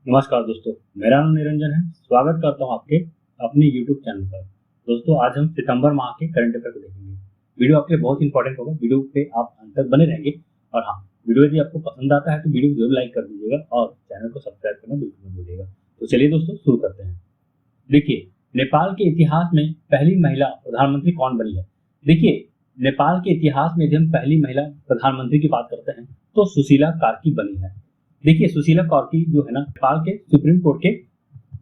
नमस्कार दोस्तों, मेरा नाम निरंजन है। स्वागत करता हूं आपके अपने YouTube चैनल पर। दोस्तों, आज हम सितंबर माह के करंट अफेयर को देखेंगे। वीडियो आपके लिए बहुत इंपॉर्टेंट होगा। वीडियो पे आप अंत तक बने रहेंगे। और हाँ, वीडियो यदि आपको पसंद आता है तो वीडियो को जरूर लाइक कर दीजिएगा और चैनल को सब्सक्राइब करना बिल्कुल मत भूलिएगा। तो चलिए दोस्तों, शुरू करते हैं। देखिए, नेपाल के इतिहास में पहली महिला प्रधानमंत्री कौन बनी है? देखिए, नेपाल के इतिहास में यदि हम पहली महिला प्रधानमंत्री की बात करते हैं तो सुशीला कार्की बनी है। देखिए, सुशीला कार्की जो है ना, नेपाल के सुप्रीम कोर्ट के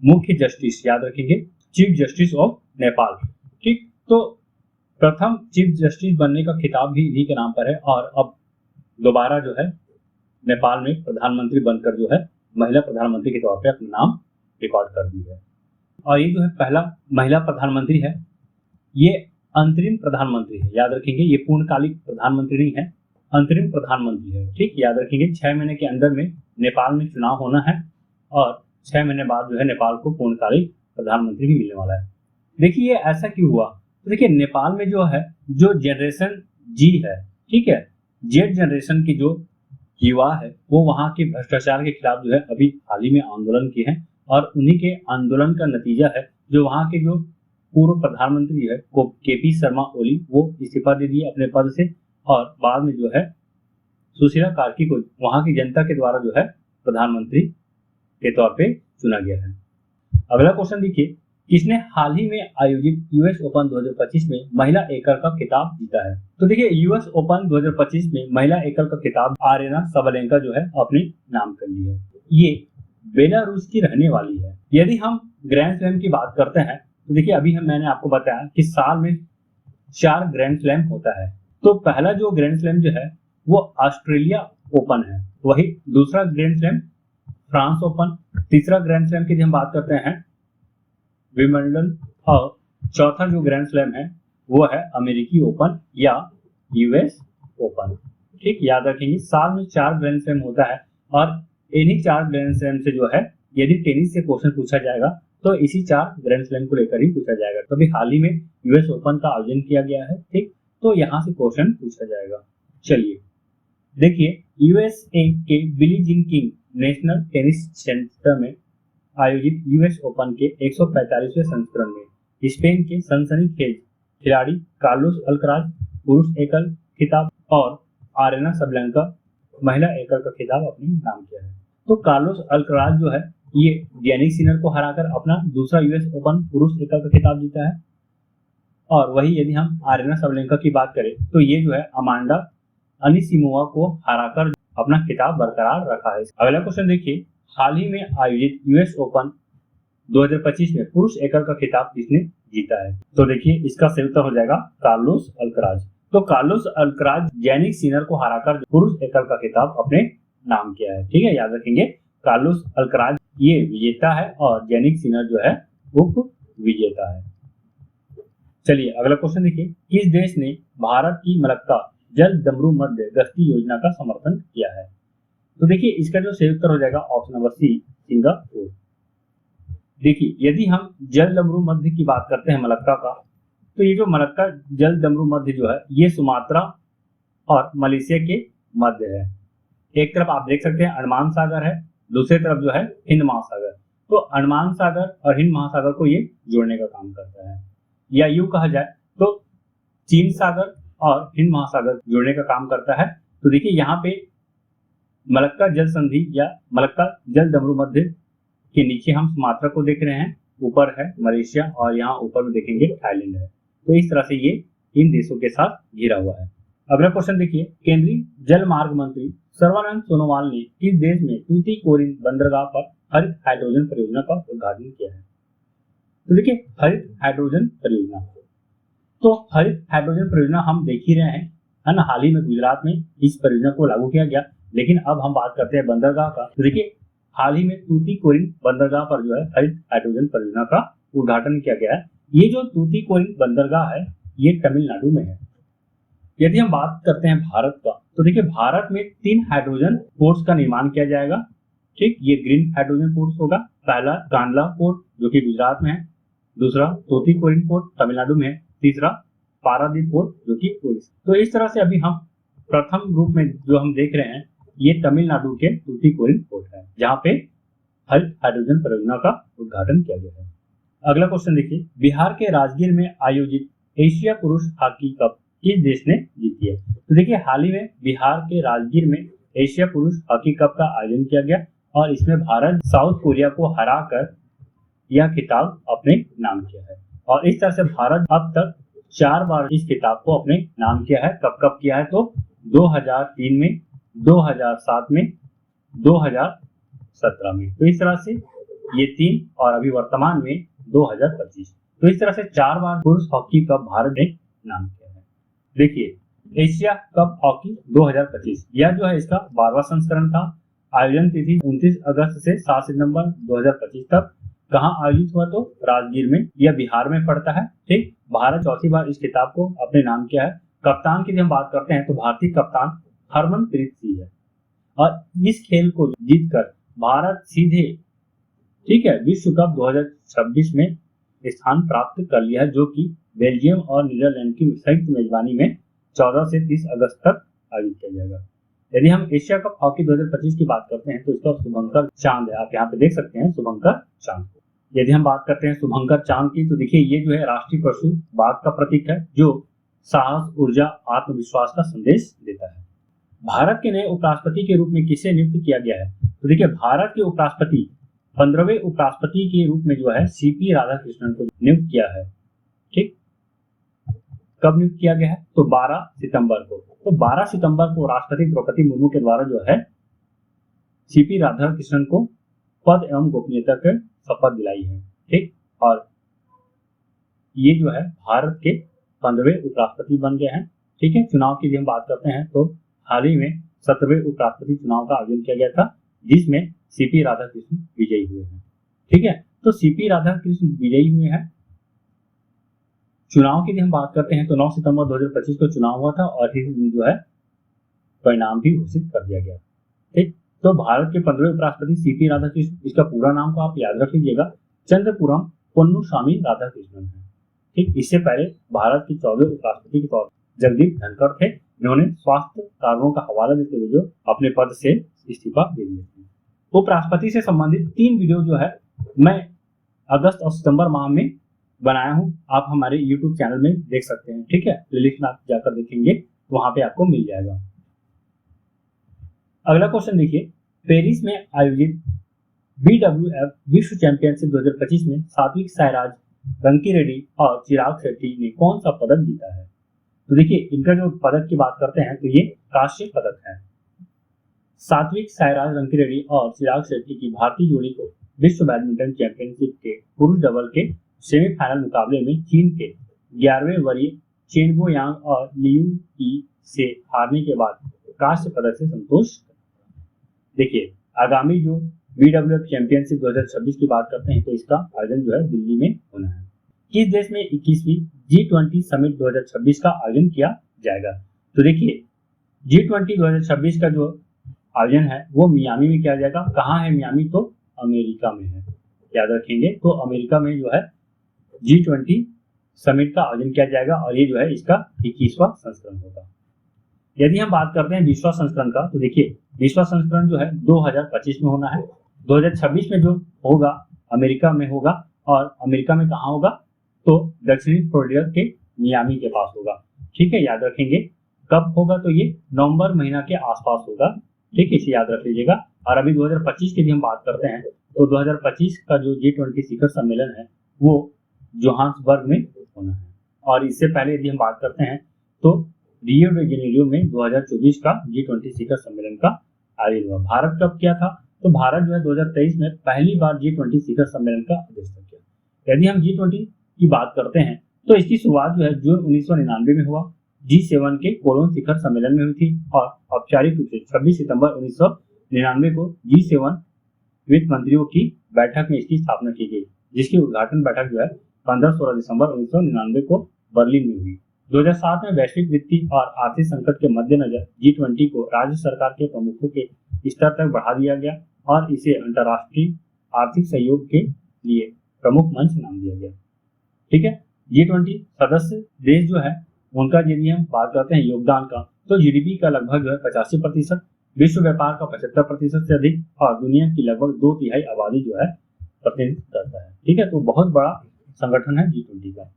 मुख्य जस्टिस, याद रखेंगे, चीफ जस्टिस ऑफ नेपाल। ठीक, तो प्रथम चीफ जस्टिस बनने का खिताब भी इन्हीं के नाम पर है और अब दोबारा जो है नेपाल में प्रधानमंत्री बनकर जो है महिला प्रधानमंत्री के तौर पे अपना नाम रिकॉर्ड कर दी है। और ये जो है पहला महिला प्रधानमंत्री है। ये अंतरिम प्रधानमंत्री है, याद रखेंगे। ये पूर्णकालिक प्रधानमंत्री नहीं है, अंतरिम प्रधानमंत्री है। ठीक, याद रखेंगे। 6 महीने के अंदर में नेपाल में चुनाव होना है और 6 महीने बाद जो है नेपाल को पूर्णकालिक प्रधानमंत्री भी मिलने वाला है। देखिए, ये ऐसा क्यों हुआ? तो देखिए, नेपाल में जो है जो जनरेशन जी है, ठीक है, जेड जनरेशन की जो युवा है, वो वहाँ के भ्रष्टाचार के खिलाफ जो है अभी हाल ही में आंदोलन किए हैं और उन्हीं के आंदोलन का नतीजा है जो वहाँ के जो पूर्व प्रधानमंत्री है वो केपी शर्मा ओली, वो इस्तीफा दे दिए अपने पद से और बाद में जो है सुशीला कार्की को वहां की जनता के द्वारा जो है प्रधानमंत्री के तौर पे चुना गया है। अगला क्वेश्चन देखिए, किसने हाल ही में आयोजित यूएस ओपन 2025 में महिला एकल का खिताब जीता है? तो देखिए, यूएस ओपन 2025 में महिला एकल का खिताब आरेना सबलेंका जो है अपने नाम कर ली है। ये बेलारूस की रहने वाली है। यदि हम ग्रैंड स्लैम की बात करते हैं तो देखिए, अभी मैंने आपको बताया कि साल में 4 ग्रैंड स्लैम होता है। तो पहला जो ग्रैंड स्लैम जो है वो ऑस्ट्रेलिया ओपन है, वही दूसरा ग्रैंड स्लैम फ्रांस ओपन, तीसरा ग्रैंड स्लैम की हम बात करते हैं विंबलडन और चौथा जो ग्रैंड स्लैम है वो है अमेरिकी ओपन या यूएस ओपन। ठीक, याद रखेंगे। साल में 4 ग्रैंड स्लैम होता है और इन्हीं 4 ग्रैंड स्लैम से जो है यदि टेनिस से क्वेश्चन पूछा जाएगा तो इसी 4 ग्रैंड स्लैम को लेकर ही पूछा जाएगा। तो अभी हाल ही में यूएस ओपन का आयोजन किया गया है। ठीक, तो यहाँ से क्वेश्चन पूछा जाएगा। चलिए देखिए, यूएसए के Billie Jean King national tennis centre में आयोजित यूएस ओपन के 145वें संस्करण में स्पेन के सनसनीखेज खिलाड़ी कार्लोस अल्कराज पुरुष एकल खिताब और आरेना सबलेंका महिला एकल का खिताब अपने नाम किया है। तो कार्लोस अल्कराज जो है ये यानिक सिनर को हराकर अपना दूसरा यूएस ओपन पुरुष एकल का खिताब जीता है। और वही यदि हम आरेना सबलेंका की बात करें तो ये जो है अमांडा अनिसिमोवा को हराकर अपना खिताब बरकरार रखा है। अगला क्वेश्चन देखिए, हाल ही में आयोजित यूएस ओपन 2025 में पुरुष एकल का खिताब किसने जीता है? तो देखिए, इसका सही उत्तर हो जाएगा कार्लोस अल्कराज। तो कार्लोस अल्कराज यानिक सिनर को हराकर पुरुष एकल का खिताब अपने नाम किया है। ठीक है, याद रखेंगे। कार्लोस अल्कराज ये विजेता है और यानिक सिनर जो है उप विजेता है। चलिए अगला क्वेश्चन देखिए, किस देश ने भारत की मलक्का जल डमरू मध्य गश्ती योजना का समर्थन किया है? तो देखिए, इसका जो सही उत्तर हो जाएगा ऑप्शन नंबर सी, सिंगापुर। देखिए, यदि हम जल डमरू मध्य की बात करते हैं मलक्का का, तो ये जो मलक्का जल डमरू मध्य जो है ये सुमात्रा और मलेशिया के मध्य है। एक तरफ आप देख सकते हैं अंडमान सागर है, दूसरी तरफ जो है हिंद महासागर। तो अंडमान सागर और हिंद महासागर को ये जोड़ने का काम करता है, या यूं कहा जाए तो चीन सागर और हिंद महासागर जोड़ने का काम करता है। तो देखिए, यहाँ पे मलक्का जल संधि या मलक्का जल डमरू मध्य के नीचे हम सुमात्रा को देख रहे हैं, ऊपर है मलेशिया और यहाँ ऊपर में देखेंगे थाईलैंड है। तो इस तरह से ये इन देशों के साथ घिरा हुआ है। अगला क्वेश्चन देखिए, केंद्रीय जल मार्ग मंत्री सर्बानंद सोनोवाल ने किस देश में तूतीकोरिन बंदरगाह पर हरित हाइड्रोजन परियोजना का उद्घाटन किया है? तो देखिए, हरित हाइड्रोजन परियोजना, तो हरित हाइड्रोजन परियोजना हम देख ही रहे हैं, है ना। हाल ही में गुजरात में इस परियोजना को लागू किया गया, लेकिन अब हम बात करते हैं बंदरगाह का। तो देखिए, हाल ही में तूतीकोरिन बंदरगाह पर जो है हरित हाइड्रोजन परियोजना का उद्घाटन किया गया है। ये जो तूतीकोरिन बंदरगाह है ये तमिलनाडु में है। यदि हम बात करते हैं भारत का, तो देखिए, भारत में 3 हाइड्रोजन पोर्ट्स का निर्माण किया जाएगा। ठीक, ये ग्रीन हाइड्रोजन पोर्ट्स होगा। पहला कांडला पोर्ट जो कि गुजरात में है, दूसरा तूतीकोरिन पोर्ट तमिलनाडु में है, तीसरा पारादीप पोर्ट जो कि उड़ीसा। तो इस तरह से अभी हम प्रथम रूप में जो हम देख रहे हैं ये तमिलनाडु के तूतीकोरिन पोर्ट है, जहाँ पे हरित हाइड्रोजन परियोजना का उद्घाटन किया गया है। अगला क्वेश्चन देखिए, बिहार के राजगीर में आयोजित एशिया पुरुष हॉकी कप किस देश ने जीती है? तो देखिए, हाल ही में बिहार के राजगीर में एशिया पुरुष हॉकी कप का आयोजन किया गया और इसमें भारत साउथ कोरिया को हराकर यह खिताब अपने नाम किया है। और इस तरह से भारत अब तक 4 बार इस खिताब को अपने नाम किया है। कब कब किया है? तो 2003 में, 2007 में, 2017 में। तो इस तरह से ये 3 और अभी वर्तमान में 2025। तो इस तरह से 4 बार पुरुष हॉकी कप भारत ने नाम किया है। देखिए, एशिया कप हॉकी 2025 यह जो है इसका 12वां संस्करण था। आयोजन तिथि 29 अगस्त से 7 सितंबर 2025 तक। कहाँ आयोजित हुआ? तो राजगीर में। यह बिहार में पड़ता है। ठीक, भारत चौथी बार इस खिताब को अपने नाम किया है। कप्तान की हम बात करते हैं तो भारतीय कप्तान हरमनप्रीत सिंह है और इस खेल को जीतकर भारत सीधे, ठीक है, विश्व कप 2026 में स्थान प्राप्त कर लिया है, जो कि बेल्जियम और नीदरलैंड की संयुक्त मेजबानी में 14 से 30 अगस्त तक आयोजित किया जाएगा। यदि हम एशिया कप हॉकी 2025 की बात करते हैं तो इसका शुभंकर चांद है। आप यहाँ पे देख सकते हैं शुभंकर चांद। यदि हम बात करते हैं शुभंकर चांद की तो देखिए, ये जो है राष्ट्रीय पशु बाघ का प्रतीक है, जो साहस, ऊर्जा, आत्मविश्वास का संदेश देता है। भारत के नए उपराष्ट्रपति के रूप में किसे नियुक्त किया गया है? तो देखिए, भारत के उपराष्ट्रपति 15वें उपराष्ट्रपति के रूप में जो है सीपी राधाकृष्णन को नियुक्त किया है। ठीक, कब नियुक्त किया गया है? तो 12 सितंबर को। तो 12 सितंबर को राष्ट्रपति द्रौपदी मुर्मू के द्वारा जो है सीपी राधाकृष्णन को पद एवं गोपनीयता की शपथ दिलाई है। ठीक, और ये जो है भारत के 15वें उपराष्ट्रपति बन गए हैं। ठीक है, चुनाव की हम बात करते हैं तो हाल ही में 17वें उपराष्ट्रपति चुनाव का आयोजन किया गया था, जिसमें सीपी राधाकृष्णन विजयी हुए हैं। ठीक है, तो सीपी राधाकृष्णन विजयी हुए हैं। चुनाव की हम बात करते हैं तो 9 सितंबर 2025 को चुनाव हुआ था और इस दिन जो है परिणाम भी घोषित कर दिया गया। ठीक, तो भारत के 15वें उपराष्ट्रपति सीपी राधाकृष्णन, इसका पूरा नाम को आप याद रख लीजिएगा, चंद्रपुरम पोन्नुसामी राधाकृष्णन है। ठीक, इससे पहले भारत के 14वें उपराष्ट्रपति के तौर पर जगदीप धनखड़ थे, जिन्होंने स्वास्थ्य कारणों का हवाला देते हुए जो अपने पद से इस्तीफा दे दिया था। उपराष्ट्रपति से संबंधित 3 वीडियो जो है मैं अगस्त और सितंबर माह में बनाया हूं, आप हमारे YouTube चैनल में देख सकते हैं। ठीक है, प्लेलिस्ट में आप जाकर देखेंगे तो वहां पे आपको मिल जाएगा। अगला क्वेश्चन देखिए, पेरिस में आयोजित BWF विश्व चैंपियनशिप 2025 में सात्विक साईराज रंकीरेड्डी और चिराग शेट्टी ने कौन सा पदक जीता है? तो देखिए, इनका जो पदक की बात करते हैं तो ये कांस्य पदक है। सात्विक साईराज रंकीरेड्डी और चिराग शेट्टी की भारतीय जोड़ी को विश्व बैडमिंटन चैंपियनशिप के पुरुष डबल के सेमीफाइनल मुकाबले में चीन के 11वें वरीय चेन बो यांग और लियू की से हारने के बाद कांस्य पदक से संतोष। देखिए, आगामी जो BWF चैंपियनशिप 2026 की बात करते हैं तो इसका आयोजन जो है दिल्ली में होना है। किस देश में 21वीं G20 समिट 2026 का आयोजन किया जाएगा? तो देखिए, G20 2026 का जो आयोजन है वो मियामी में किया जाएगा। कहाँ है मियामी? तो अमेरिका में है, याद रखेंगे। तो अमेरिका में जो है G20 समिट का आयोजन किया जाएगा और ये जो है इसका 21वां संस्करण होगा। यदि हम बात करते हैं 20वां संस्करण का तो देखिए, 20वां संस्करण जो है 2025 में होना है। 2026 में जो होगा अमेरिका में होगा, और अमेरिका में कहाँ होगा? तो दक्षिणी फ्लोरिडा के मियामी के पास होगा। ठीक है, याद रखेंगे। कब होगा? तो ये नवंबर महीना के आसपास होगा। ठीक है, इसे याद रख लीजिएगा। और अभी 2025 की हम बात करते हैं तो 2025 का जो G20 शिखर सम्मेलन है वो जोहान्सबर्ग में होना है। और इससे पहले यदि हम बात करते हैं तो रियो डी जेनेरियो में 2024 का G20 शिखर सम्मेलन का आयोजन हुआ। भारत कब किया था? तो भारत जो है 2023 में पहली बार G20 शिखर सम्मेलन का अध्यक्षता किया। यदि हम G20 की बात करते हैं तो इसकी शुरुआत जो है जून 1999 में हुआ। G7 के कोलोन शिखर सम्मेलन में हुई थी और औपचारिक रूप से 26 सितंबर 1999 को G7 वित्त मंत्रियों की बैठक में इसकी स्थापना की गई, जिसकी उद्घाटन बैठक जो है 15-16 दिसंबर 1999 को बर्लिन में हुई। 2007 में वैश्विक वित्तीय और आर्थिक संकट के मद्देनजर G20 को राज्य सरकार के प्रमुखों के स्तर तक बढ़ा दिया गया और इसे अंतर्राष्ट्रीय आर्थिक सहयोग के लिए प्रमुख मंच नाम दिया गया। ठीक है, G20 सदस्य देश जो है उनका यदि हम बात करते हैं योगदान का तो GDP का लगभग जो है 85%, विश्व व्यापार का 75% से अधिक और दुनिया की लगभग 2/3 आबादी जो है प्रतिनिधित्व करता है। ठीक है, तो बहुत बड़ा संगठन है G20 का।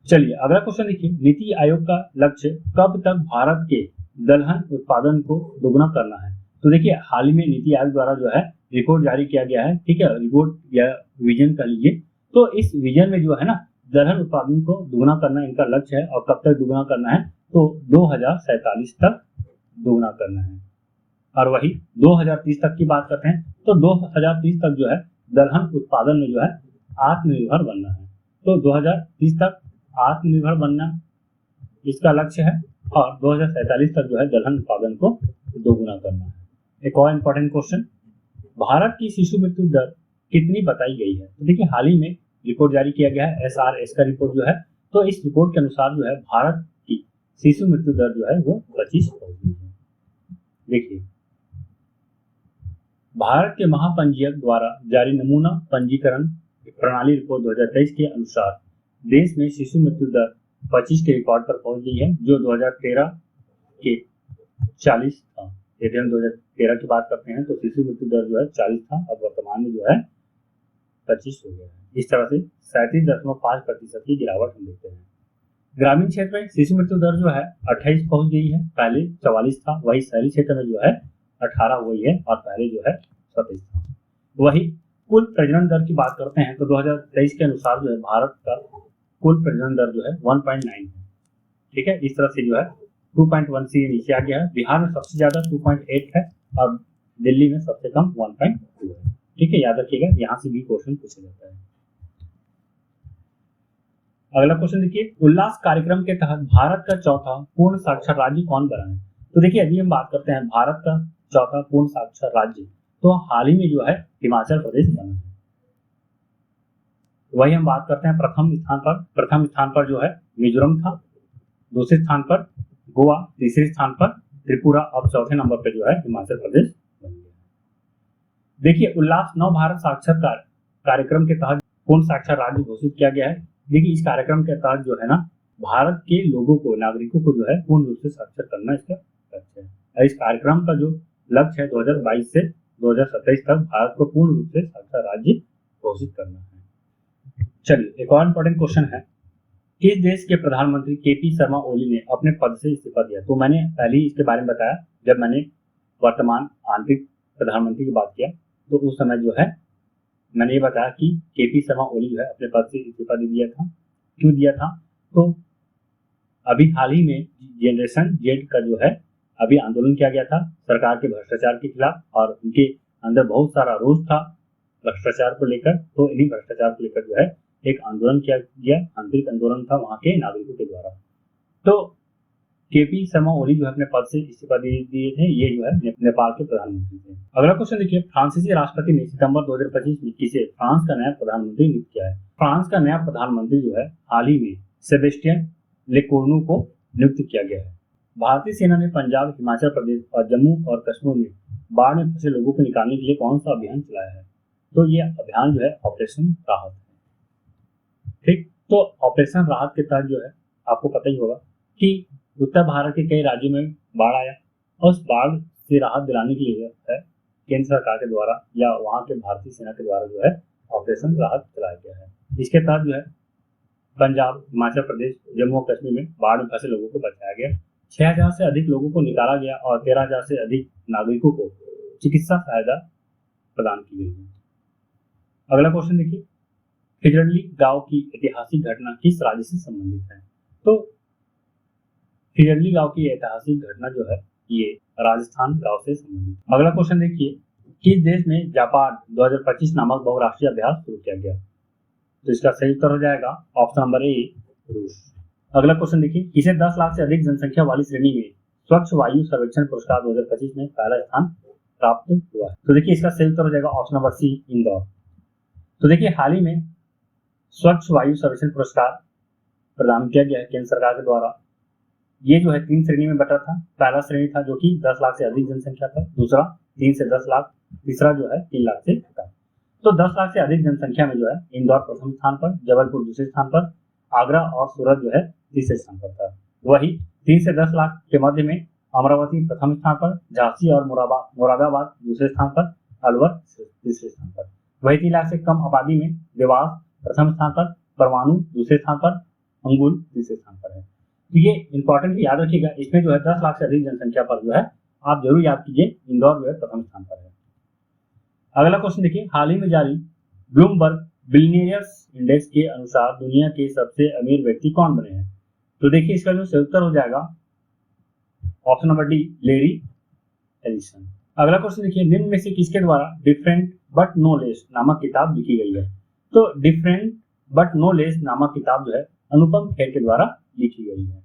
चलिए अगला क्वेश्चन देखिए, नीति आयोग का लक्ष्य कब तक भारत के दलहन उत्पादन को दोगुना करना है। तो देखिए हाल ही में नीति आयोग द्वारा जो है रिपोर्ट जारी किया गया है। ठीक है, रिपोर्ट या विजन कह लीजिए। तो इस विजन में जो है ना दलहन उत्पादन को दोगुना करना इनका लक्ष्य है। और कब तक दोगुना करना है, तो 2047 तक दोगुना करना है। और वही 2030 तक की बात करते हैं तो 2030 तक जो है दलहन उत्पादन में जो है आत्मनिर्भर बनना है। तो 2030 तक आत्मनिर्भर बनना इसका लक्ष्य है और 2047 तक जो है दलहन उत्पादन को दोगुना करना है। एक और इम्पोर्टेंट क्वेश्चन, भारत की शिशु मृत्यु दर कितनी बताई गई है। तो देखिए हाल ही में रिपोर्ट जारी किया गया है, SRS का रिपोर्ट जो है। तो इस रिपोर्ट के अनुसार जो है भारत की शिशु मृत्यु दर जो है वो 25 पहुंच गई है। देखिए भारत के महापंजीयक द्वारा जारी नमूना पंजीकरण प्रणाली रिपोर्ट 2023 के अनुसार देश में शिशु मृत्यु दर 25 के रिकॉर्ड पर पहुंच गई है, जो 2013 के 40 था। यदि हम 2013 की बात करते हैं तो शिशु मृत्यु दर जो है 40 था, अब वर्तमान में जो है 25 हो गया है। इस तरह से 37.5% की गिरावट हम देखते हैं। ग्रामीण क्षेत्र में शिशु मृत्यु दर जो है 28 पहुंच गई है, पहले 44 था। वही शहरी क्षेत्र में जो है 18 हुई है और पहले जो है 27 था। वही कुल प्रजनन दर की बात करते हैं तो 2023 के अनुसार जो है भारत का कुल प्रजनन दर जो है 1.9 है। ठीक है, इस तरह से जो है 2.1 से नीचे आ गया है। बिहार में सबसे ज्यादा 2.8 है और दिल्ली में सबसे कम 1.2 है। ठीक है, याद रखिएगा, यहाँ से भी क्वेश्चन पूछा जाता है। अगला क्वेश्चन देखिए, उल्लास कार्यक्रम के तहत भारत का चौथा पूर्ण साक्षर राज्य कौन बना है। तो देखिए यदि हम बात करते हैं भारत का चौथा पूर्ण साक्षर राज्य, तो हाल ही में जो है हिमाचल प्रदेश बना है। वही हम बात करते हैं प्रथम स्थान पर जो है मिजोरम था, दूसरे स्थान पर गोवा, तीसरे स्थान पर त्रिपुरा, अब चौथे नंबर पर जो है हिमाचल प्रदेश बन गया। देखिए उल्लास नव भारत साक्षर कार्यक्रम के तहत पूर्ण साक्षर राज्य घोषित किया गया है। देखिए इस कार्यक्रम के तहत जो है ना भारत के लोगों को, नागरिकों को जो है पूर्ण रूप से साक्षर करना इसका लक्ष्य है। इस कार्यक्रम का जो लक्ष्य है 2022 से 2027 तक भारत को पूर्ण रूप से साक्षर राज्य घोषित करना है। चलिए एक और इम्पोर्टेंट क्वेश्चन है, किस देश के प्रधानमंत्री KP शर्मा ओली ने अपने पद से इस्तीफा दिया। तो मैंने पहले ही इसके बारे में बताया जब मैंने वर्तमान आंतरिक प्रधानमंत्री की बात किया, तो उस समय जो है मैंने ये बताया कि KP शर्मा ओली जो है अपने पद से इस्तीफा दे दिया था। क्यों दिया था, तो अभी हाल ही में जनरेशन जेड का जो है अभी आंदोलन किया गया था सरकार के भ्रष्टाचार के खिलाफ, और उनके अंदर बहुत सारा रोष था भ्रष्टाचार को लेकर। तो इन्हीं भ्रष्टाचार को लेकर जो है एक आंदोलन किया गया, आंतरिक आंदोलन था वहां के नागरिकों के द्वारा। तो KP शर्मा ओली जो है अपने पद से इस्तीफा दे दिए थे। ये जो है नेपाल के प्रधानमंत्री थे। अगला क्वेश्चन देखिए, फ्रांसीसी राष्ट्रपति ने सितंबर 2025 में किसे फ्रांस का नया प्रधानमंत्री नियुक्त किया है। फ्रांस का नया प्रधानमंत्री जो है हाल ही में सेबेस्टियन लेकोर्नु को नियुक्त किया गया है। भारतीय सेना ने पंजाब, हिमाचल प्रदेश और जम्मू और कश्मीर में बाढ़ में फंसे लोगों को निकालने के लिए कौन सा अभियान चलाया है। तो ये अभियान जो है ऑपरेशन राहत है। ठीक, तो ऑपरेशन राहत के तहत जो है आपको पता ही होगा कि उत्तर भारत के कई राज्यों में बाढ़ आया और उस बाढ़ से राहत दिलाने के लिए है केंद्र सरकार के द्वारा या वहां के भारतीय सेना के द्वारा जो है ऑपरेशन राहत चलाया गया है। इसके तहत जो है पंजाब, हिमाचल प्रदेश, जम्मू और कश्मीर में बाढ़ में फंसे लोगों को बचाया गया। 6000 से अधिक लोगों को निकाला गया और 13000 से अधिक नागरिकों को चिकित्सा सहायता प्रदान की गई है। अगला क्वेश्चन देखिए, खिजरली गांव की ऐतिहासिक घटना किस राज्य से संबंधित है। तो खिजरली गांव की ऐतिहासिक घटना जो है ये राजस्थान गांव से संबंधित। अगला क्वेश्चन देखिए, किस देश में जापान 2025 नामक बहुराष्ट्रीय अभ्यास शुरू किया गया। तो इसका सही उत्तर हो जाएगा ऑप्शन नंबर ए, रूस। अगला क्वेश्चन देखिए, किसे 10 लाख से अधिक जनसंख्या वाली श्रेणी में स्वच्छ वायु सर्वेक्षण पुरस्कार 2025 में पहला स्थान प्राप्त हुआ है। तो देखिए इसका सही उत्तर हो जाएगा ऑप्शन नंबर सी, इंदौर। तो देखिए हाल ही में स्वच्छ वायु सर्वेक्षण पुरस्कार प्रदान किया गया है केंद्र सरकार के द्वारा। ये जो है 3 श्रेणी में बटा था। पहला श्रेणी था जो कि 10 लाख से अधिक जनसंख्या था, दूसरा 3 से 10 लाख, तीसरा जो है 3 लाख से था। तो 10 लाख से अधिक जनसंख्या में जो है इंदौर प्रथम स्थान पर, जबलपुर दूसरे स्थान पर, आगरा और सूरत जो है तीसरे स्थान पर था। वही 3 से 10 लाख के मध्य में अमरावती प्रथम स्थान पर, झांसी और मुरादाबाद दूसरे स्थान पर, अलवर तीसरे स्थान पर। वही 3 लाख से कम आबादी में देवास प्रथम स्थान पर, परमाणु दूसरे स्थान पर, अंगुल तीसरे स्थान पर है। तो ये इंपॉर्टेंट याद रखिएगा, इसमें जो है 10 लाख से अधिक जनसंख्या पर जो है आप जरूर याद कीजिए, इंदौर जो है प्रथम स्थान पर है। अगला क्वेश्चन देखिए, हाल ही में जारी ब्लूमबर्ग बिलियनियर्स इंडेक्स के अनुसार दुनिया के सबसे अमीर व्यक्ति कौन बने हैं? तो देखिए इसका जो सही उत्तर हो जाएगा ऑप्शन नंबर डी, लेरी एलिसन। अगला क्वेश्चन देखिए, निम्न में से किसके द्वारा डिफरेंट बट नो लेस नामक किताब लिखी गई है? तो डिफरेंट बट नो लेस नामक किताब जो है अनुपम खेर के द्वारा लिखी गई है।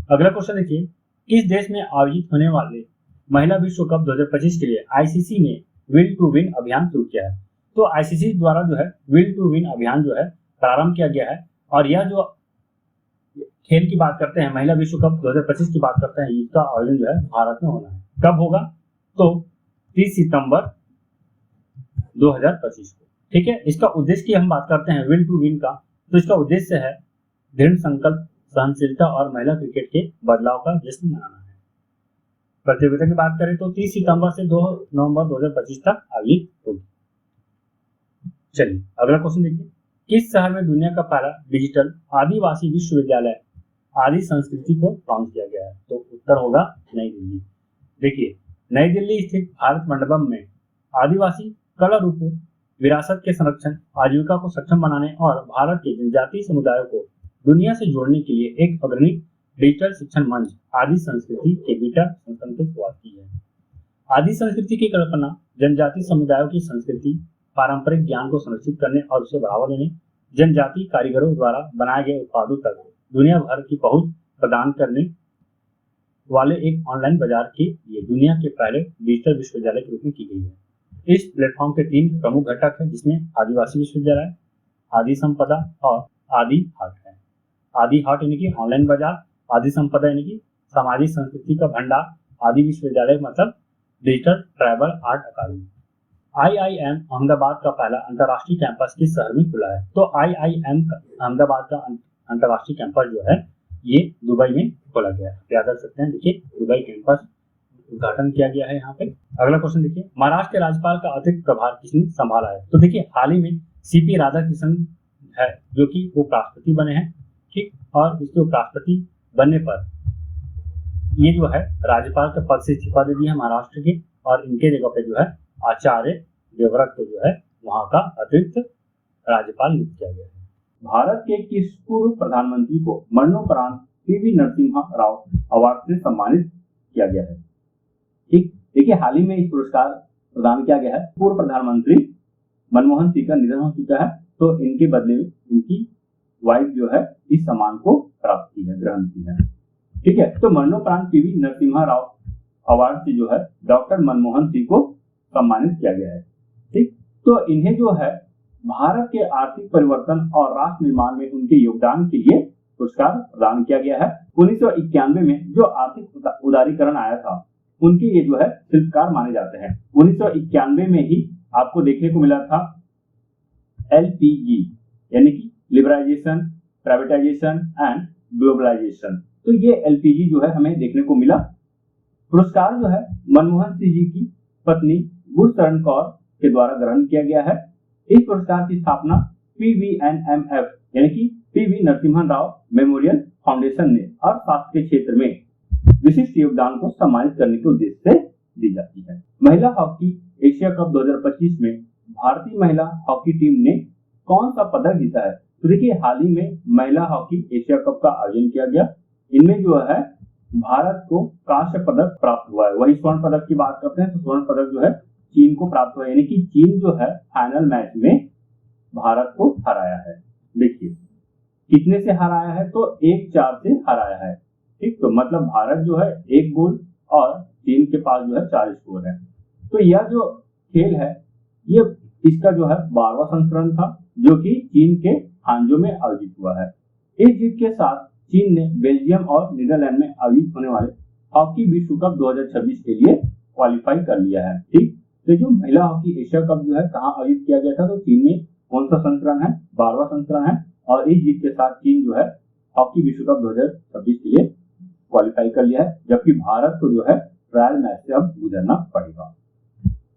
अगला क्वेश्चन देखिए, किस देश में आयोजित होने वाले महिला विश्व कप 2025 के लिए आईसीसी ने विल टू विन अभियान शुरू किया है? तो आईसीसी द्वारा जो है विल टू विन अभियान जो है प्रारंभ किया गया है, और यह जो खेल की बात करते हैं, महिला विश्व कप 2025 की बात करते हैं, इसका आयोजन जो है भारत में होना है। कब होगा? तो 30 सितंबर 2025 को। ठीक है, इसका उद्देश्य की हम बात करते हैं विल टू विन का, तो इसका उद्देश्य है दृढ़ संकल्प, सहनशीलता और महिला क्रिकेट के बदलाव का जश्न मनाना है। प्रतियोगिता की बात करें तो 30 सितंबर से 2 नवंबर 2025 तक आयोजित होगी। चलिए अगला क्वेश्चन देखिए, किस शहर में दुनिया का पहला डिजिटल आदिवासी विश्वविद्यालय आदि संस्कृति को लॉन्च किया गया है? तो उत्तर होगा नई दिल्ली। देखिए, नई दिल्ली स्थित भारत मंडपम में आदिवासी कला रूपों, विरासत के संरक्षण, आजीविका को सक्षम बनाने और भारत के जनजातीय समुदायों को दुनिया से जोड़ने के लिए एक अग्रणी डिजिटल शिक्षण मंच आदि संस्कृति के बीटा संस्करण की शुरुआत की है। आदि संस्कृति की कल्पना जनजातीय समुदायों की संस्कृति, पारंपरिक ज्ञान को संरक्षित करने और उसे बढ़ावा देने, जनजातीय कारीगरों द्वारा बनाए गए उत्पादों तक दुनिया भर की पहुंच प्रदान करने वाले एक ऑनलाइन बाजार के लिए दुनिया के पहले डिजिटल विश्वविद्यालय के रूप में की गई है। इस प्लेटफॉर्म के 3 प्रमुख घटक हैं, जिसमें आदिवासी विश्वविद्यालय, आदि संपदा और आदि हाट है। आदि हाट यानी कि ऑनलाइन बाजार, आदि संपदा यानी कि सामाजिक संस्कृति का भंडार, आदि विश्वविद्यालय मतलब डिजिटल ट्राइबल आर्ट अकादमी। IIM अहमदाबाद का पहला अंतर्राष्ट्रीय कैंपस किस शहर में खुला है? तो IIM अहमदाबाद का अंतर्राष्ट्रीय कैंपस जो है ये दुबई में खोला गया है। याद रख सकते हैं, देखिए दुबई कैंपस उद्घाटन किया गया है यहाँ पे। अगला क्वेश्चन देखिए, महाराष्ट्र के राज्यपाल का अतिरिक्त प्रभार किसने संभाला है? तो देखिए हाल ही में CP राधाकृष्णन है जो कि उपराष्ट्रपति बने हैं। ठीक, और इसके उपराष्ट्रपति बनने पर ये जो है राज्यपाल के पद से इस्तीफा दे दिया है महाराष्ट्र के, और इनके जगह पे जो है आचार्य देवव्रत को जो है वहां का अतिरिक्त राज्यपाल नियुक्त किया गया है। भारत के किस पूर्व प्रधानमंत्री को मरणोपरांत PV नरसिम्हा राव अवार्ड से सम्मानित किया गया है? ठीक, देखिए हाल ही में इस पुरस्कार प्रदान किया गया है। पूर्व प्रधानमंत्री मनमोहन सिंह का निधन हो चुका है, तो इनके बदले में इनकी वाइफ जो है इस सम्मान को प्राप्त की है, ग्रहण की है। ठीक है, तो मरणोपरांत PV नरसिम्हा राव अवार्ड से जो है डॉक्टर मनमोहन सिंह को सम्मानित किया गया है। ठीक, तो इन्हें जो है भारत के आर्थिक परिवर्तन और राष्ट्र निर्माण में उनके योगदान के लिए पुरस्कार प्रदान किया गया है। 1991 में जो आर्थिक उदारीकरण आया था, उनके ये जो है शिल्पकार माने जाते हैं। 1991 में ही आपको देखने को मिला था LPG यानी कि लिबरलाइजेशन, प्राइवेटाइजेशन एंड ग्लोबलाइजेशन। तो ये LPG जो है हमें देखने को मिला। पुरस्कार जो है मनमोहन सिंह जी की पत्नी गुरशरण कौर के द्वारा ग्रहण किया गया है। इस पुरस्कार की स्थापना PVNMF यानी कि PV Narasimha Rao memorial foundation ने अर्थशास्त्र के क्षेत्र में विशिष्ट योगदान को सम्मानित करने के उद्देश्य से दी जाती है। महिला हॉकी एशिया कप 2025 में भारतीय महिला हॉकी टीम ने कौन सा पदक जीता है? तो देखिए हाल ही में महिला हॉकी एशिया कप का आयोजन किया गया। इनमें जो है भारत को कांस्य पदक प्राप्त हुआ है। वही स्वर्ण पदक की बात करते हैं तो स्वर्ण पदक जो है चीन को प्राप्त हुआ है, यानी कि चीन जो है फाइनल मैच में भारत को हराया है। देखिए कितने से हराया है? तो 1-4 से हराया है। ठीक, तो मतलब भारत जो है 1 गोल और चीन के पास जो है 4 स्कोर है। तो यह जो खेल है ये इसका जो है 12वां संस्करण था, जो कि चीन के हांजो में आयोजित हुआ है। इस जीत के साथ चीन ने बेल्जियम और नीदरलैंड में आयोजित होने वाले हॉकी विश्व कप 2026 के लिए क्वालिफाई कर लिया है। ठीक, तो जो महिला हॉकी एशिया कप जो है कहाँ आयोजित किया गया था? तो चीन में कौन सा संस्करण है? 12वां संस्करण है। और इस जीत के साथ चीन जो है हॉकी विश्व कप 2026 के लिए क्वालिफाई कर लिया है, जबकि भारत को जो है ट्रायल मैच से अब गुजरना पड़ेगा।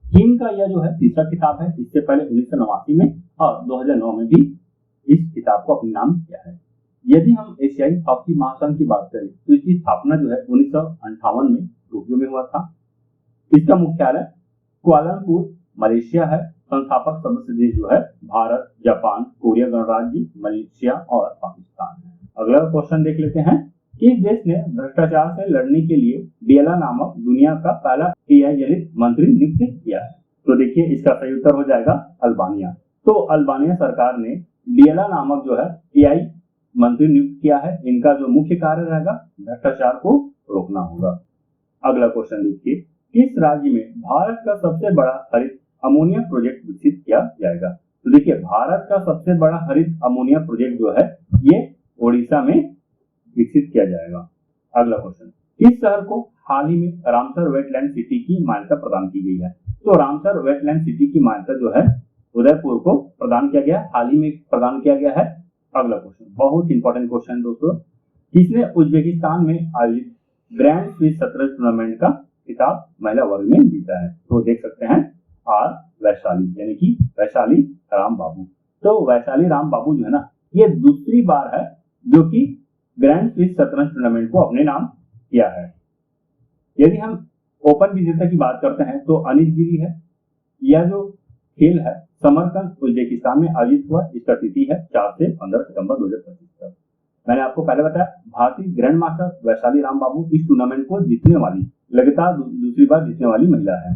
चीन का यह जो है तीसरा खिताब है। इससे पहले 1989 में और 2009 में भी इस खिताब को अपने नाम किया है। यदि हम एशियाई हॉकी महासंघ की बात करें तो इसकी स्थापना जो है 1958 में टोक्यो में हुआ था। इसका मुख्यालय कुआलालंपुर मलेशिया है। संस्थापक सदस्य देश जो है भारत, जापान, कोरिया गणराज्य, मलेशिया और पाकिस्तान है। अगला क्वेश्चन देख लेते हैं। किस देश ने भ्रष्टाचार से लड़ने के लिए डिएला नामक दुनिया का पहला एआई जनित मंत्री नियुक्त किया है? तो देखिए इसका सही उत्तर हो जाएगा अल्बानिया। तो अल्बानिया सरकार ने डिएला नामक जो है एआई मंत्री नियुक्त किया है। इनका जो मुख्य कार्य रहेगा भ्रष्टाचार को रोकना होगा। अगला क्वेश्चन देखिए, किस राज्य में भारत का सबसे बड़ा हरित अमोनिया प्रोजेक्ट विकसित किया जाएगा? तो देखिए भारत का सबसे बड़ा हरित अमोनिया प्रोजेक्ट जो है ये ओडिशा में विकसित किया जाएगा। अगला क्वेश्चन, किस शहर को हाल ही में रामसर वेटलैंड सिटी की मान्यता प्रदान की गई है? तो रामसर वेटलैंड सिटी की मान्यता जो है उदयपुर को प्रदान किया गया, हाल ही में प्रदान किया गया है। अगला क्वेश्चन बहुत इंपॉर्टेंट क्वेश्चन दोस्तों, किसने उज्बेकिस्तान में आयोजित ग्रैंड स्विस शतरंज टूर्नामेंट का खिताब महिला वर्ग में जीता है? तो देख सकते हैं आर वैशाली, यानी कि वैशाली राम बाबू। तो वैशाली राम बाबू जो है ना, ये दूसरी बार है जो कि ग्रैंड स्विस शतरंज टूर्नामेंट को अपने नाम किया है। यदि हम ओपन विजेता की बात करते हैं तो अनिश गिरी है। यह जो खेल है समरकंद उज्बेकिस्तान में आयोजित हुआ। इसका तिथि है 4 से 15 सितंबर 2025 तक। मैंने आपको पहले बताया भारतीय ग्रैंड मास्टर वैशाली राम बाबू इस टूर्नामेंट को जीतने वाली लगातार दूसरी बार जीतने वाली महिला है।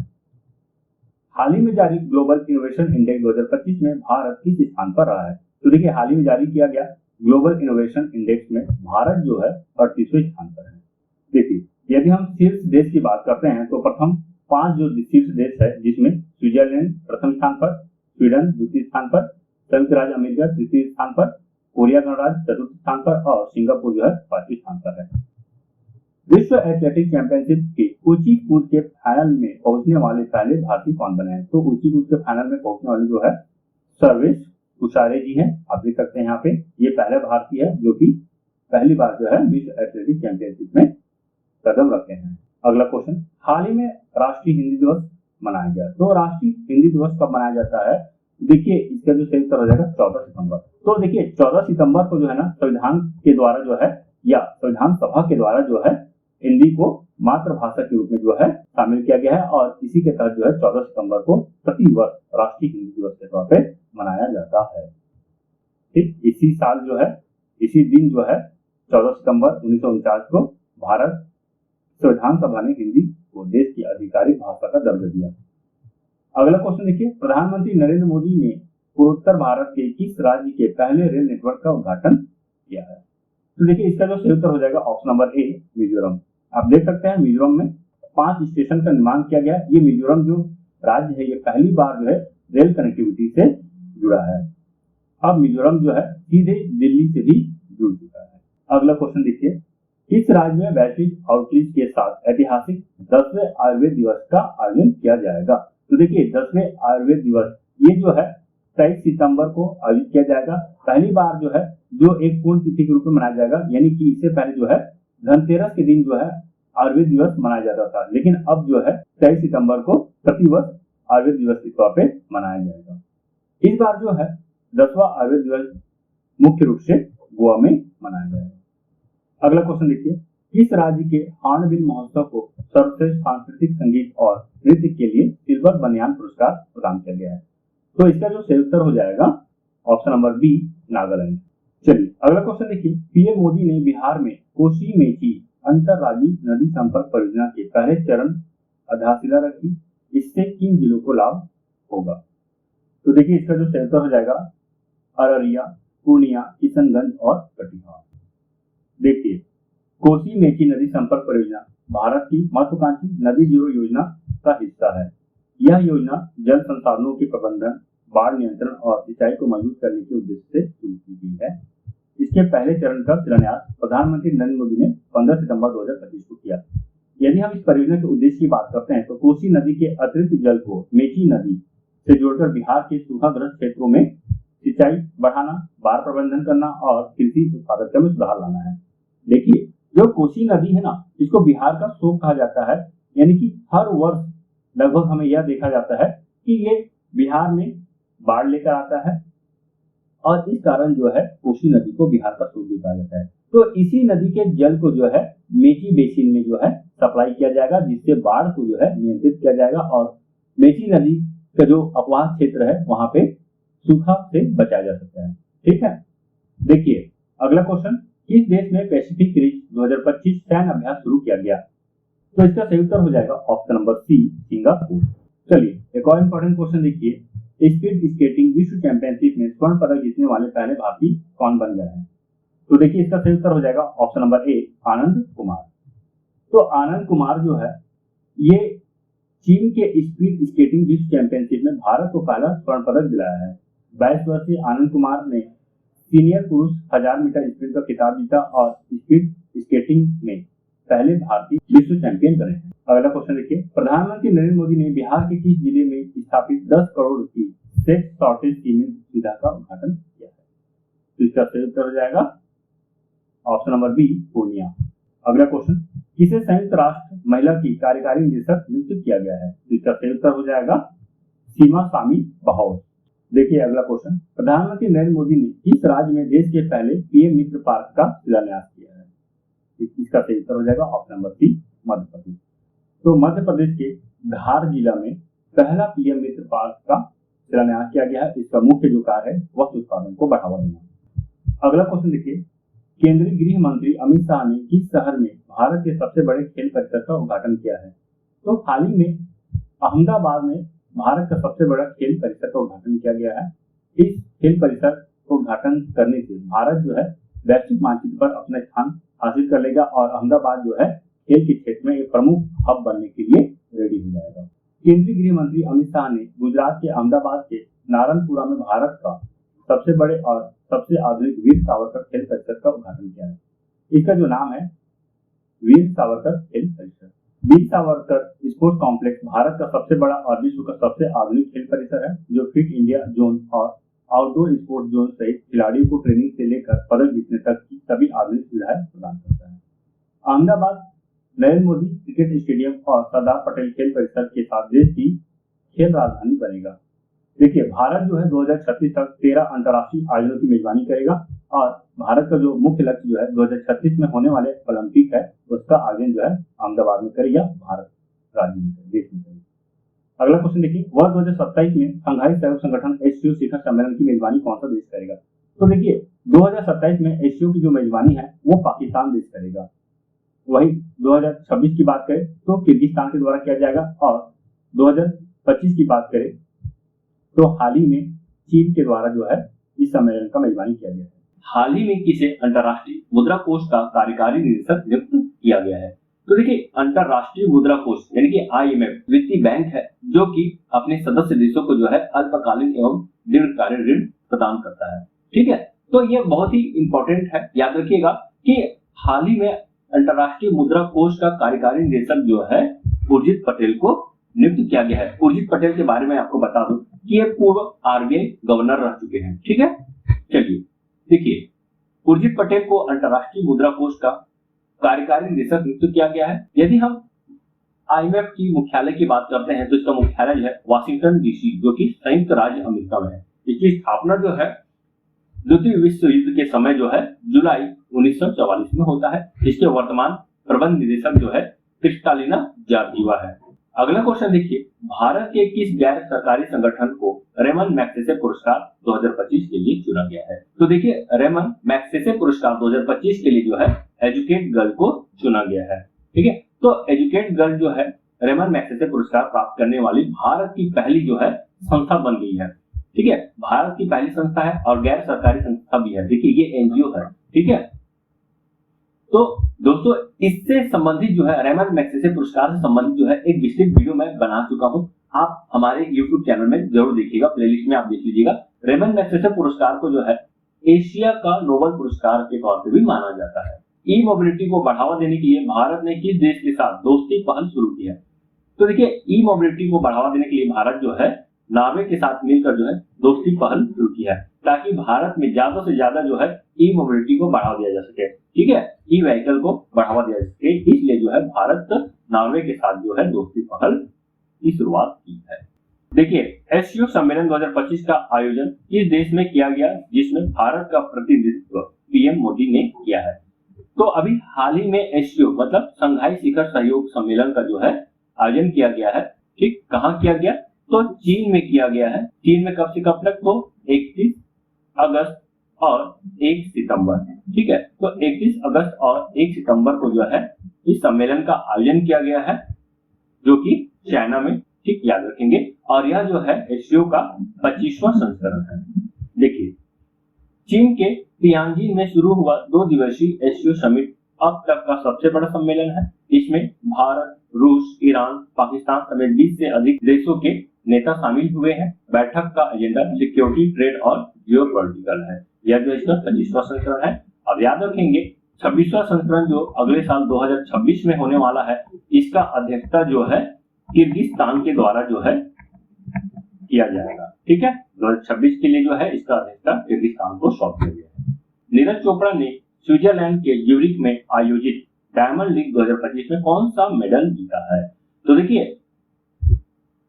हाल ही में जारी ग्लोबल इनोवेशन इंडेक्स 2025 में भारत किस स्थान पर रहा है? तो देखिए हाल ही में जारी किया गया ग्लोबल इनोवेशन इंडेक्स में भारत जो है 38वें स्थान पर है। देखिए यदि हम शीर्ष देश की बात करते हैं तो प्रथम 5 जो शीर्ष देश है जिसमें स्विट्जरलैंड प्रथम स्थान पर, स्वीडन द्वितीय स्थान पर, संयुक्त राज्य अमेरिका तृतीय स्थान पर, कोरिया गणराज्य चतुर्थ स्थान पर और सिंगापुर जो है 5वें स्थान पर है। विश्व एथलेटिक्स चैंपियनशिप के ऊंची कूद के फाइनल में पहुंचने वाले पहले भारतीय कौन बने हैं? तो ऊंची कूद के फाइनल में पहुंचने वाले जो है सर्वेश कुशारे जी हैं। आप देख सकते हैं यहाँ पे ये पहले भारतीय है जो कि पहली बार जो है विश्व एथलेटिक्स चैंपियनशिप में कदम रखे हैं। अगला क्वेश्चन, हाल ही में राष्ट्रीय हिंदी दिवस मनाया गया। तो राष्ट्रीय हिंदी दिवस कब मनाया जाता है? देखिए इसका जो सही उत्तर हो जाएगा 14 सितंबर। तो देखिए 14 सितंबर को जो है ना संविधान के द्वारा जो है या संविधान सभा के द्वारा जो है हिंदी को मातृभाषा के रूप में जो है शामिल किया गया है और इसी के तहत जो है 14 सितंबर को प्रति वर्ष राष्ट्रीय हिंदी दिवस के तौर पे मनाया जाता है। ठीक इसी साल जो है इसी दिन जो है 14 सितंबर 1949 को भारत संविधान सभा ने हिंदी को देश की आधिकारिक भाषा का दर्जा दिया। अगला क्वेश्चन देखिए, प्रधानमंत्री नरेंद्र मोदी ने पूर्वोत्तर भारत के किस राज्य के पहले रेल नेटवर्क का उद्घाटन किया है? तो देखिए इसका जो सही उत्तर हो जाएगा ऑप्शन नंबर ए मिजोरम। आप देख सकते हैं मिजोरम में 5 स्टेशन का निर्माण किया गया। ये मिजोरम जो राज्य है ये पहली बार जो है रेल कनेक्टिविटी से जुड़ा है। अब मिजोरम जो है सीधे दिल्ली से भी जुड़ चुका है। अगला क्वेश्चन देखिए, किस राज्य में वैश्विक आउटरीच के साथ ऐतिहासिक 10वें आयुर्वेद दिवस का आयोजन किया जाएगा? तो देखिए 10वें आयुर्वेद दिवस ये जो है 23 सितंबर को आयोजित किया जाएगा। पहली बार जो है जो एक पूर्ण तिथि के रूप में मनाया जाएगा, यानी कि इससे पहले जो है धनतेरस के दिन जो है आयुर्वेद दिवस मनाया जाता था, लेकिन अब जो है 23 सितंबर को प्रतिवर्ष आयुर्वेद दिवस के तौर पे मनाया जाएगा। इस बार जो है 10वां आयुर्वेद दिवस मुख्य रूप से गोवा में मनाया जाएगा। अगला क्वेश्चन देखिए, किस राज्य के हॉर्नबिल महोत्सव को सर्वश्रेष्ठ सांस्कृतिक संगीत और नृत्य के लिए सिल्वर बनियान पुरस्कार प्रदान किया गया है? तो इसका जो सही उत्तर हो जाएगा ऑप्शन नंबर बी नागालैंड। चलिए अगला क्वेश्चन देखिए, पीएम मोदी ने बिहार में कोसी मेची अंतरराज्यीय नदी संपर्क परियोजना के पहले चरण आधारशिला रखी। इससे किन जिलों को लाभ होगा? तो देखिए इसका जो सही उत्तर हो जाएगा अररिया, पूर्णिया, किशनगंज और कटिहार। देखिए कोसी मेची नदी संपर्क परियोजना भारत की महत्वाकांक्षी नदी जोड़ो योजना का हिस्सा है। यह योजना जल संसाधनों के प्रबंधन, बाढ़ नियंत्रण और सिंचाई को मजबूत करने के उद्देश्य से शुरू की गई है। इसके पहले चरण का शिलान्यास प्रधानमंत्री नरेंद्र मोदी ने 15 सितंबर 2025 को किया। यदि हम इस परियोजना के उद्देश्य की बात करते हैं तो कोसी नदी के अतिरिक्त जल को मेची नदी से जोड़कर बिहार के सूखाग्रस्त क्षेत्रों में सिंचाई बढ़ाना, बाढ़ प्रबंधन करना और कृषि उत्पादकता में सुधार लाना है। देखिए जो कोसी नदी है ना, इसको बिहार का शोक कहा जाता है, यानी कि हर वर्ष लगभग हमें यह देखा जाता है कि ये बिहार में बाढ़ लेकर आता है और इस कारण जो है कोसी नदी को बिहार का शोक भी कहा जाता है। तो इसी नदी के जल को जो है मेची बेसिन में जो है सप्लाई किया जाएगा, जिससे बाढ़ को जो है नियंत्रित किया जाएगा और मेची नदी का जो अपवाह क्षेत्र है वहां पे सूखा से बचाया जा सकता है। ठीक है, देखिए अगला क्वेश्चन, किस देश में पैसिफिक रिच 2025 सैन्य अभ्यास शुरू किया गया? तो इसका सही उत्तर हो जाएगा ऑप्शन नंबर सी, सिंगापुर। चलिए एक और इंपॉर्टेंट क्वेश्चन देखिए, स्पीड स्केटिंग विश्व चैंपियनशिप में स्वर्ण पदक जीतने वाले पहले भारतीय कौन बन गए हैं? तो देखिए इसका सही उत्तर हो जाएगा option number A, Anand Kumar. तो आनंद कुमार जो है ये चीन के स्पीड स्केटिंग विश्व चैंपियनशिप में भारत को पहला स्वर्ण पदक दिलाया है। 22 वर्षीय आनंद कुमार ने सीनियर पुरुष 1000 मीटर स्प्रिंट का खिताब जीता और स्पीड स्केटिंग में पहले भारतीय विश्व चैंपियन बने हैं। अगला क्वेश्चन देखिए, प्रधानमंत्री नरेंद्र मोदी ने बिहार के किस जिले में स्थापित 10 करोड़ की सेक्स शॉर्टेज सीमेंट सुविधा का उद्घाटन किया है? तो इसका सही उत्तर हो जाएगा ऑप्शन नंबर बी, पूर्णिया। अगला क्वेश्चन, किसे संयुक्त राष्ट्र महिला की कार्यकारी निदेशक नियुक्त किया गया है? तो इसका सही उत्तर हो जाएगा सीमा स्वामी बहाउस। देखिए अगला क्वेश्चन, प्रधानमंत्री नरेंद्र मोदी ने किस राज्य में देश के पहले पीएम मित्र पार्क का शिलान्यास किया है? इसका सही उत्तर हो जाएगा option number C, Madhya Pradesh. तो मध्य प्रदेश के धार जिला में पहला पीएम मित्र पार्क का शिलान्यास किया गया है। इसका मुख्य जो कार्य है वस्त्र उत्पादन को बढ़ावा देना। अगला क्वेश्चन देखिए, केंद्रीय गृह मंत्री अमित शाह ने किस शहर में भारत के सबसे बड़े खेल परिसर का उद्घाटन किया है? तो हाल ही में अहमदाबाद में भारत का सबसे बड़ा खेल परिसर का उद्घाटन किया गया है। इस खेल परिसर को उद्घाटन करने से भारत जो है वैश्विक मानचित्र पर अपना स्थान हासिल कर लेगा और अहमदाबाद जो है खेल के क्षेत्र में एक प्रमुख हब बनने के लिए रेडी हो जाएगा। केंद्रीय गृह मंत्री अमित शाह ने गुजरात के अहमदाबाद के नारायणपुरा में भारत का सबसे बड़े और सबसे आधुनिक वीर सावरकर खेल परिसर का उद्घाटन किया है। इसका जो नाम है वीर सावरकर खेल परिसर। वीर सावरकर स्पोर्ट्स कॉम्प्लेक्स भारत का सबसे बड़ा और विश्व का सबसे आधुनिक खेल परिसर है, जो फिट इंडिया जोन और आउटडोर स्पोर्ट्स जोन सहित खिलाड़ियों को ट्रेनिंग से लेकर पदक जीतने तक की सभी आधुनिक सुविधाएं प्रदान करता है। अहमदाबाद नरेंद्र मोदी क्रिकेट स्टेडियम और सरदार पटेल खेल परिसर के साथ देश की खेल राजधानी बनेगा। देखिए भारत जो है 2036 तक 13 अंतर्राष्ट्रीय आयोजनों की मेजबानी करेगा और भारत का जो मुख्य लक्ष्य जो है 2036 में होने वाले ओलंपिक है उसका आयोजन जो है अहमदाबाद में करेगा, भारत राज्य में देश में करेगा। अगला क्वेश्चन देखिए, वर्ष 2027 में शंघाई सहयोग संगठन एससीओ शिखर सम्मेलन की मेजबानी कौन सा देश करेगा? तो देखिए 2027 में एससीओ की जो मेजबानी है वो पाकिस्तान देश करेगा। वही 2026 की बात करें तो किर्गिस्तान के द्वारा किया जाएगा और 2025 की बात करें तो हाल ही में चीन के द्वारा जो है इस सम्मेलन का मेजबानी किया गया है। हाल ही में किसे अंतर्राष्ट्रीय मुद्रा कोष का कार्यकारी निदेशक नियुक्त किया गया है? तो देखिए अंतर्राष्ट्रीय मुद्रा कोष यानी कि IMF वित्तीय बैंक है जो कि अपने सदस्य देशों को जो है अल्पकालीन एवं दीर्घकालीन ऋण प्रदान करता है। ठीक है, तो ये बहुत ही इंपॉर्टेंट है, याद रखिएगा कि हाल ही में अंतर्राष्ट्रीय मुद्रा कोष का कार्यकारी निदेशक जो है उर्जित पटेल को नियुक्त किया गया है। उर्जित पटेल के बारे में आपको बता दूं कि ये पूर्व RBI गवर्नर रह चुके हैं। ठीक है, चलिए देखिए उर्जित पटेल को अंतर्राष्ट्रीय मुद्रा कोष का कार्यकारी निदेशक नियुक्त किया गया है। यदि हम IMF की मुख्यालय की बात करते हैं तो इसका मुख्यालय जो है वाशिंगटन DC जो कि संयुक्त राज्य अमेरिका में है। इसकी स्थापना जो है द्वितीय विश्व युद्ध के समय जो है जुलाई 1944 में होता है। इसके वर्तमान प्रबंध निदेशक जो है क्रिस्टालिना जॉर्जीवा है। अगला क्वेश्चन देखिए, भारत के किस गैर सरकारी संगठन को रेमन मैग्सेसे पुरस्कार 2025 के लिए चुना गया है? तो देखिए रेमन मैग्सेसे पुरस्कार 2025 के लिए जो है एजुकेट गर्ल को चुना गया है। ठीक है, तो एजुकेट गर्ल जो है रेमन मैग्सेसे पुरस्कार प्राप्त करने वाली भारत की पहली जो है संस्था बन गई है। ठीक है, भारत की पहली संस्था है और गैर सरकारी संस्था भी है। देखिए ये NGO है। ठीक है, तो दोस्तों इससे संबंधित जो है रेमन मैग्सेसे पुरस्कार से संबंधित जो है एक विस्तृत वीडियो मैं बना चुका हूं, आप हमारे YouTube चैनल में जरूर देखिएगा, प्लेलिस्ट में आप देख लीजिएगा। रेमन मैग्सेसे पुरस्कार को जो है एशिया का नोबेल पुरस्कार के तौर पर भी माना जाता है। ई मोबिलिटी को बढ़ावा देने के लिए भारत ने किस देश के साथ दोस्ती पहल शुरू की है? तो देखिए ई मोबिलिटी को बढ़ावा देने के लिए भारत जो है नॉर्वे के साथ मिलकर जो है दोस्ती पहल शुरू की है, ताकि भारत में ज्यादा से ज्यादा जो है ई मोबिलिटी को बढ़ावा दिया जा सके। ठीक है, ई व्हीकल को बढ़ावा दिया जा सके, इसलिए जो है भारत नॉर्वे के साथ जो है दोस्ती पहल की शुरुआत की है। देखिए, एससीओ सम्मेलन 2025 का आयोजन इस देश में किया गया, जिसमें भारत का प्रतिनिधित्व पीएम मोदी ने किया है। तो अभी हाल ही में एससीओ मतलब शंघाई शिखर सहयोग सम्मेलन का जो है आयोजन किया गया है। ठीक, कहाँ किया गया? तो चीन में किया गया है। चीन में कब से कब तक? तो 31 अगस्त और 1 सितंबर। ठीक है, तो 31 अगस्त और 1 सितंबर को जो है इस सम्मेलन का आयोजन किया गया है, जो कि चाइना में। ठीक, याद रखेंगे। और यह जो है एससीओ का 25वां संस्करण है। देखिए, चीन के तियानजिन में शुरू हुआ 2 दिवसीय एससीओ समिट अब तक का सबसे बड़ा सम्मेलन है। इसमें भारत, रूस, ईरान, पाकिस्तान समेत 20 से अधिक देशों के नेता शामिल हुए हैं। बैठक का एजेंडा सिक्योरिटी, ट्रेड और जियो पॉलिटिकल है। यह जो इसका 25वां संस्करण है। अब याद रखेंगे 26वां संस्करण जो अगले साल 2026 में होने वाला है, इसका अध्यक्षता जो है किर्गिस्तान के द्वारा जो है किया जाएगा। ठीक है, 2026 के लिए जो है इसका अध्यक्षता किर्गिस्तान को सौंप दिया गया है। नीरज चोपड़ा ने स्विट्जरलैंड के ज्यूरिख में आयोजित डायमंड लीग 2025 में कौन सा मेडल जीता है? तो देखिए,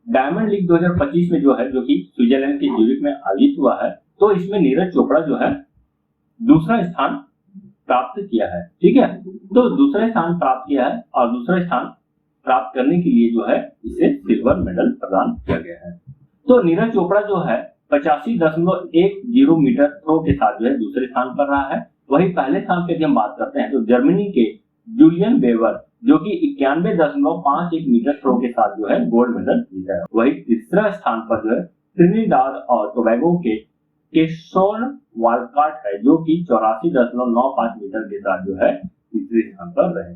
डायमंड लीग 2025 में जो है, जो कि स्विट्जरलैंड के ज्यूरिख में आयोजित हुआ है, तो इसमें नीरज चोपड़ा जो है दूसरा स्थान प्राप्त किया है। ठीक है, तो दूसरा स्थान प्राप्त किया है और दूसरा स्थान प्राप्त करने के लिए जो है इसे सिल्वर मेडल प्रदान किया गया है। तो नीरज चोपड़ा जो है 85.10 मीटर थ्रो के साथ जो है दूसरे स्थान पर रहा है। वही पहले स्थान पे हम बात करते हैं तो जर्मनी के जूलियन वेबर जो कि 91.51 मीटर थ्रो के साथ जो है गोल्ड मेडल जीता है। वही तीसरा स्थान पर जो है ट्रिनिडाद और टोबैगो के केशोन वालकॉट है, जो कि 84.95 मीटर के साथ जो है तीसरे स्थान पर रहे।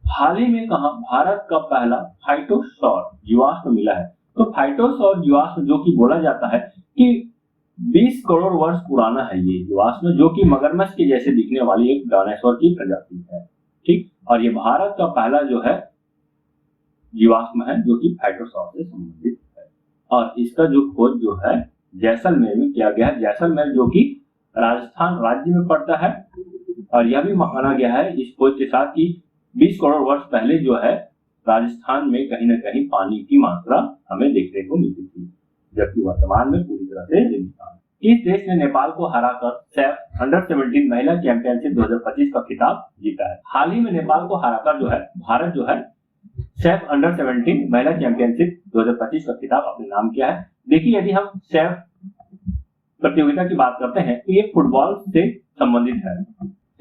हाल ही में कहा भारत का पहला फाइटोसौर जीवाश्म मिला है। तो फाइटोसौर जीवाश्म जो कि बोला जाता है कि 20 करोड़ वर्ष पुराना है ये जीवाश्म, जो कि मगरमच्छ के जैसे दिखने वाली एक डायनासोर की प्रजाति है। ठीक, और ये भारत का पहला जो है जीवाश्म है जो कि फाइटोसौर से संबंधित है। और इसका जो खोज जो है जैसलमेर में किया गया है। जैसलमेर जो कि राजस्थान राज्य में पड़ता है। और यह भी माना गया है इस खोज के साथ कि 20 करोड़ वर्ष पहले जो है राजस्थान में कहीं न कहीं पानी की मात्रा हमें देखने को मिलती थी, जबकि वर्तमान में पूरी तरह से रेगिस्तान। इस देश ने नेपाल को हराकर सैफ अंडर-17 महिला चैंपियनशिप 2025 का खिताब जीता है। हाल ही में नेपाल को हराकर जो है भारत जो है सैफ अंडर-17 महिला चैंपियनशिप 2025 का खिताब अपने नाम किया है। देखिए, यदि हम सैफ प्रतियोगिता की बात करते हैं तो ये फुटबॉल से संबंधित है।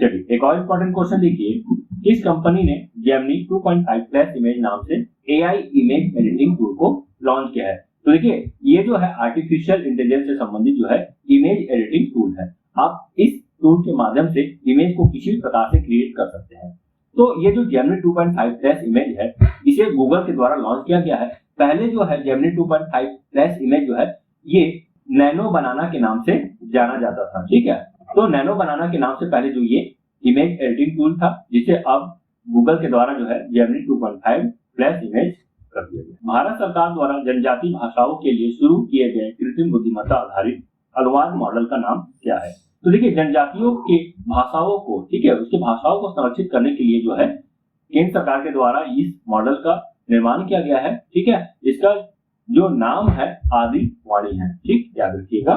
चलिए, एक और इम्पोर्टेंट क्वेश्चन देखिए, किस कंपनी ने जेमिनी 2.5 फ्लैश इमेज नाम से एआई इमेज एडिटिंग टूल को लॉन्च किया है? तो देखिए, ये जो है आर्टिफिशियल इंटेलिजेंस से संबंधित जो है इमेज एडिटिंग टूल है। आप इस टूल के माध्यम से इमेज को किसी भी प्रकार से क्रिएट कर सकते हैं। तो ये जो जेमिनी 2.5 फ्लैश इमेज है, इसे गूगल के द्वारा लॉन्च किया गया है। पहले जो है जेमिनी 2.5 फ्लैश इमेज जो है ये नैनो बनाना के नाम से जाना जाता था। ठीक है, तो नैनो बनाना के नाम से पहले जो ये इमेज एडिटिंग टूल था, जिसे अब गूगल के द्वारा जो है जेमिनी 2.5 फ्लैश इमेज कर दिया गया। भारत सरकार द्वारा जनजातीय भाषाओं के लिए शुरू किए गए कृत्रिम बुद्धिमत्ता आधारित अनुवाद मॉडल का नाम क्या है? तो देखिए, जनजातियों के भाषाओं को, ठीक है, उसके भाषाओं को संरक्षित करने के लिए जो है केंद्र सरकार के द्वारा इस मॉडल का निर्माण किया गया है। ठीक है, इसका जो नाम है आदि वाणी है। ठीक, याद रखिएगा।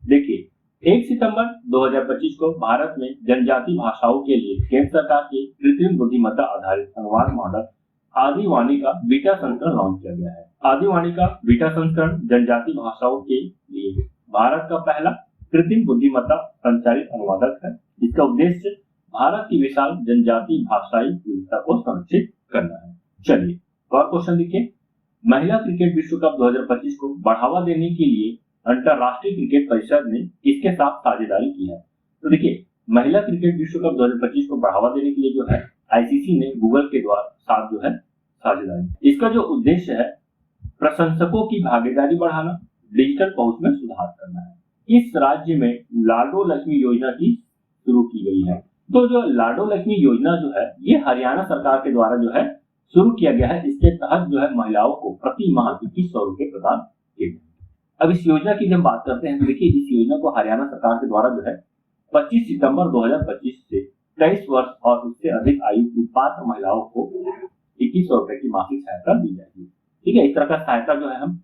देखिए, 1 सितंबर 2025 को भारत में जनजातीय भाषाओं के लिए केंद्र सरकार के कृत्रिम बुद्धिमत्ता आधारित अनुवाद मॉडल आदि वाणी का बीटा संस्करण लॉन्च किया गया है। आदि वाणी का बीटा संस्करण जनजातीय भाषाओं के लिए भारत का पहला कृत्रिम बुद्धिमत्ता संचालित अनुवादक है। इसका उद्देश्य भारत की विशाल जनजातीय भाषाई विविधता को संरक्षित करना है। चलिए, और क्वेश्चन देखिए, महिला क्रिकेट विश्व कप 2025 को बढ़ावा देने के लिए अंतरराष्ट्रीय क्रिकेट परिषद ने किसके साथ साझेदारी की है? तो देखिए, महिला क्रिकेट विश्व कप 2025 को बढ़ावा देने के लिए जो है आईसीसी ने गूगल के द्वारा साथ जो है साझेदारी। इसका जो उद्देश्य है प्रशंसकों की भागीदारी बढ़ाना, डिजिटल पहुंच में सुधार करना है। इस राज्य में लाडो लक्ष्मी योजना की शुरू की गई है। तो जो लाडो लक्ष्मी योजना जो है ये हरियाणा सरकार के द्वारा जो है शुरू किया गया है। इसके तहत जो है महिलाओं को प्रति माह 2100 रुपए प्रदान किए गए। अब इस योजना की जब बात करते हैं तो देखिए इस योजना को हरियाणा सरकार के द्वारा जो है 25 सितंबर 2025 से 23 वर्ष और उससे अधिक आयु की पात्र महिलाओं को 2100 रुपए की मासिक सहायता दी जाएगी। ठीक है, इस तरह का सहायता जो है हम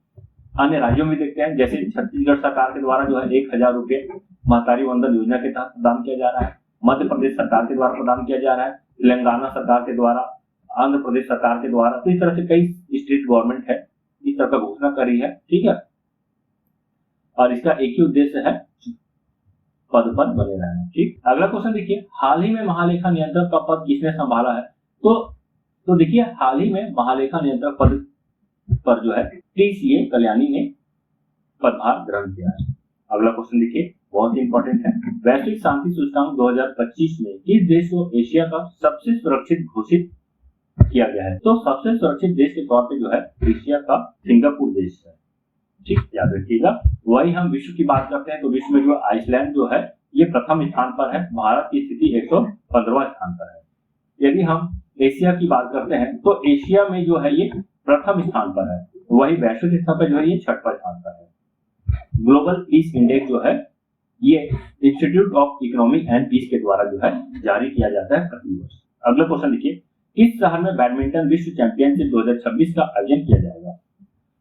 अन्य राज्यों में देखते हैं, जैसे छत्तीसगढ़ सरकार के द्वारा जो है 1000 रुपए महतारी वंदन योजना के तहत प्रदान किया जा रहा है, मध्य प्रदेश सरकार के द्वारा प्रदान किया जा रहा है, तेलंगाना सरकार के द्वारा, आंध्र प्रदेश सरकार के द्वारा। तो इस तरह से कई स्टेट गवर्नमेंट है इस तरह का घोषणा करी है। ठीक है, और इसका एक ही उद्देश्य है पद पर बने रहना। ठीक, अगला क्वेश्चन देखिए, हाल ही में महालेखा नियंत्रक का पद किसने संभाला है? तो देखिए हाल ही में महालेखा नियंत्रक पद पर जो है टीसीए कल्याणी ने पदभार ग्रहण किया है। अगला क्वेश्चन देखिए, बहुत इंपॉर्टेंट है, वैश्विक शांति सूचकांक 2025 में किस देश को एशिया का सबसे सुरक्षित घोषित किया गया है? तो सबसे सुरक्षित देश के तौर पे जो है एशिया का सिंगापुर देश है। ठीक, याद रखिएगा। वही हम विश्व की बात करते हैं तो विश्व में जो आइसलैंड जो है ये प्रथम स्थान पर है, भारत की स्थिति 115वां स्थान पर है। यदि हम एशिया की बात करते हैं तो एशिया में जो है ये प्रथम स्थान पर है, वही वैश्विक स्तर पर जो है ये 6वां स्थान पर है। ग्लोबल पीस इंडेक्स जो है ये institute of economic and peace के द्वारा जो है जारी किया जाता है प्रति वर्ष। अगला क्वेश्चन देखिए, किस शहर में बैडमिंटन विश्व चैंपियनशिप 2026 का आयोजन किया जाएगा?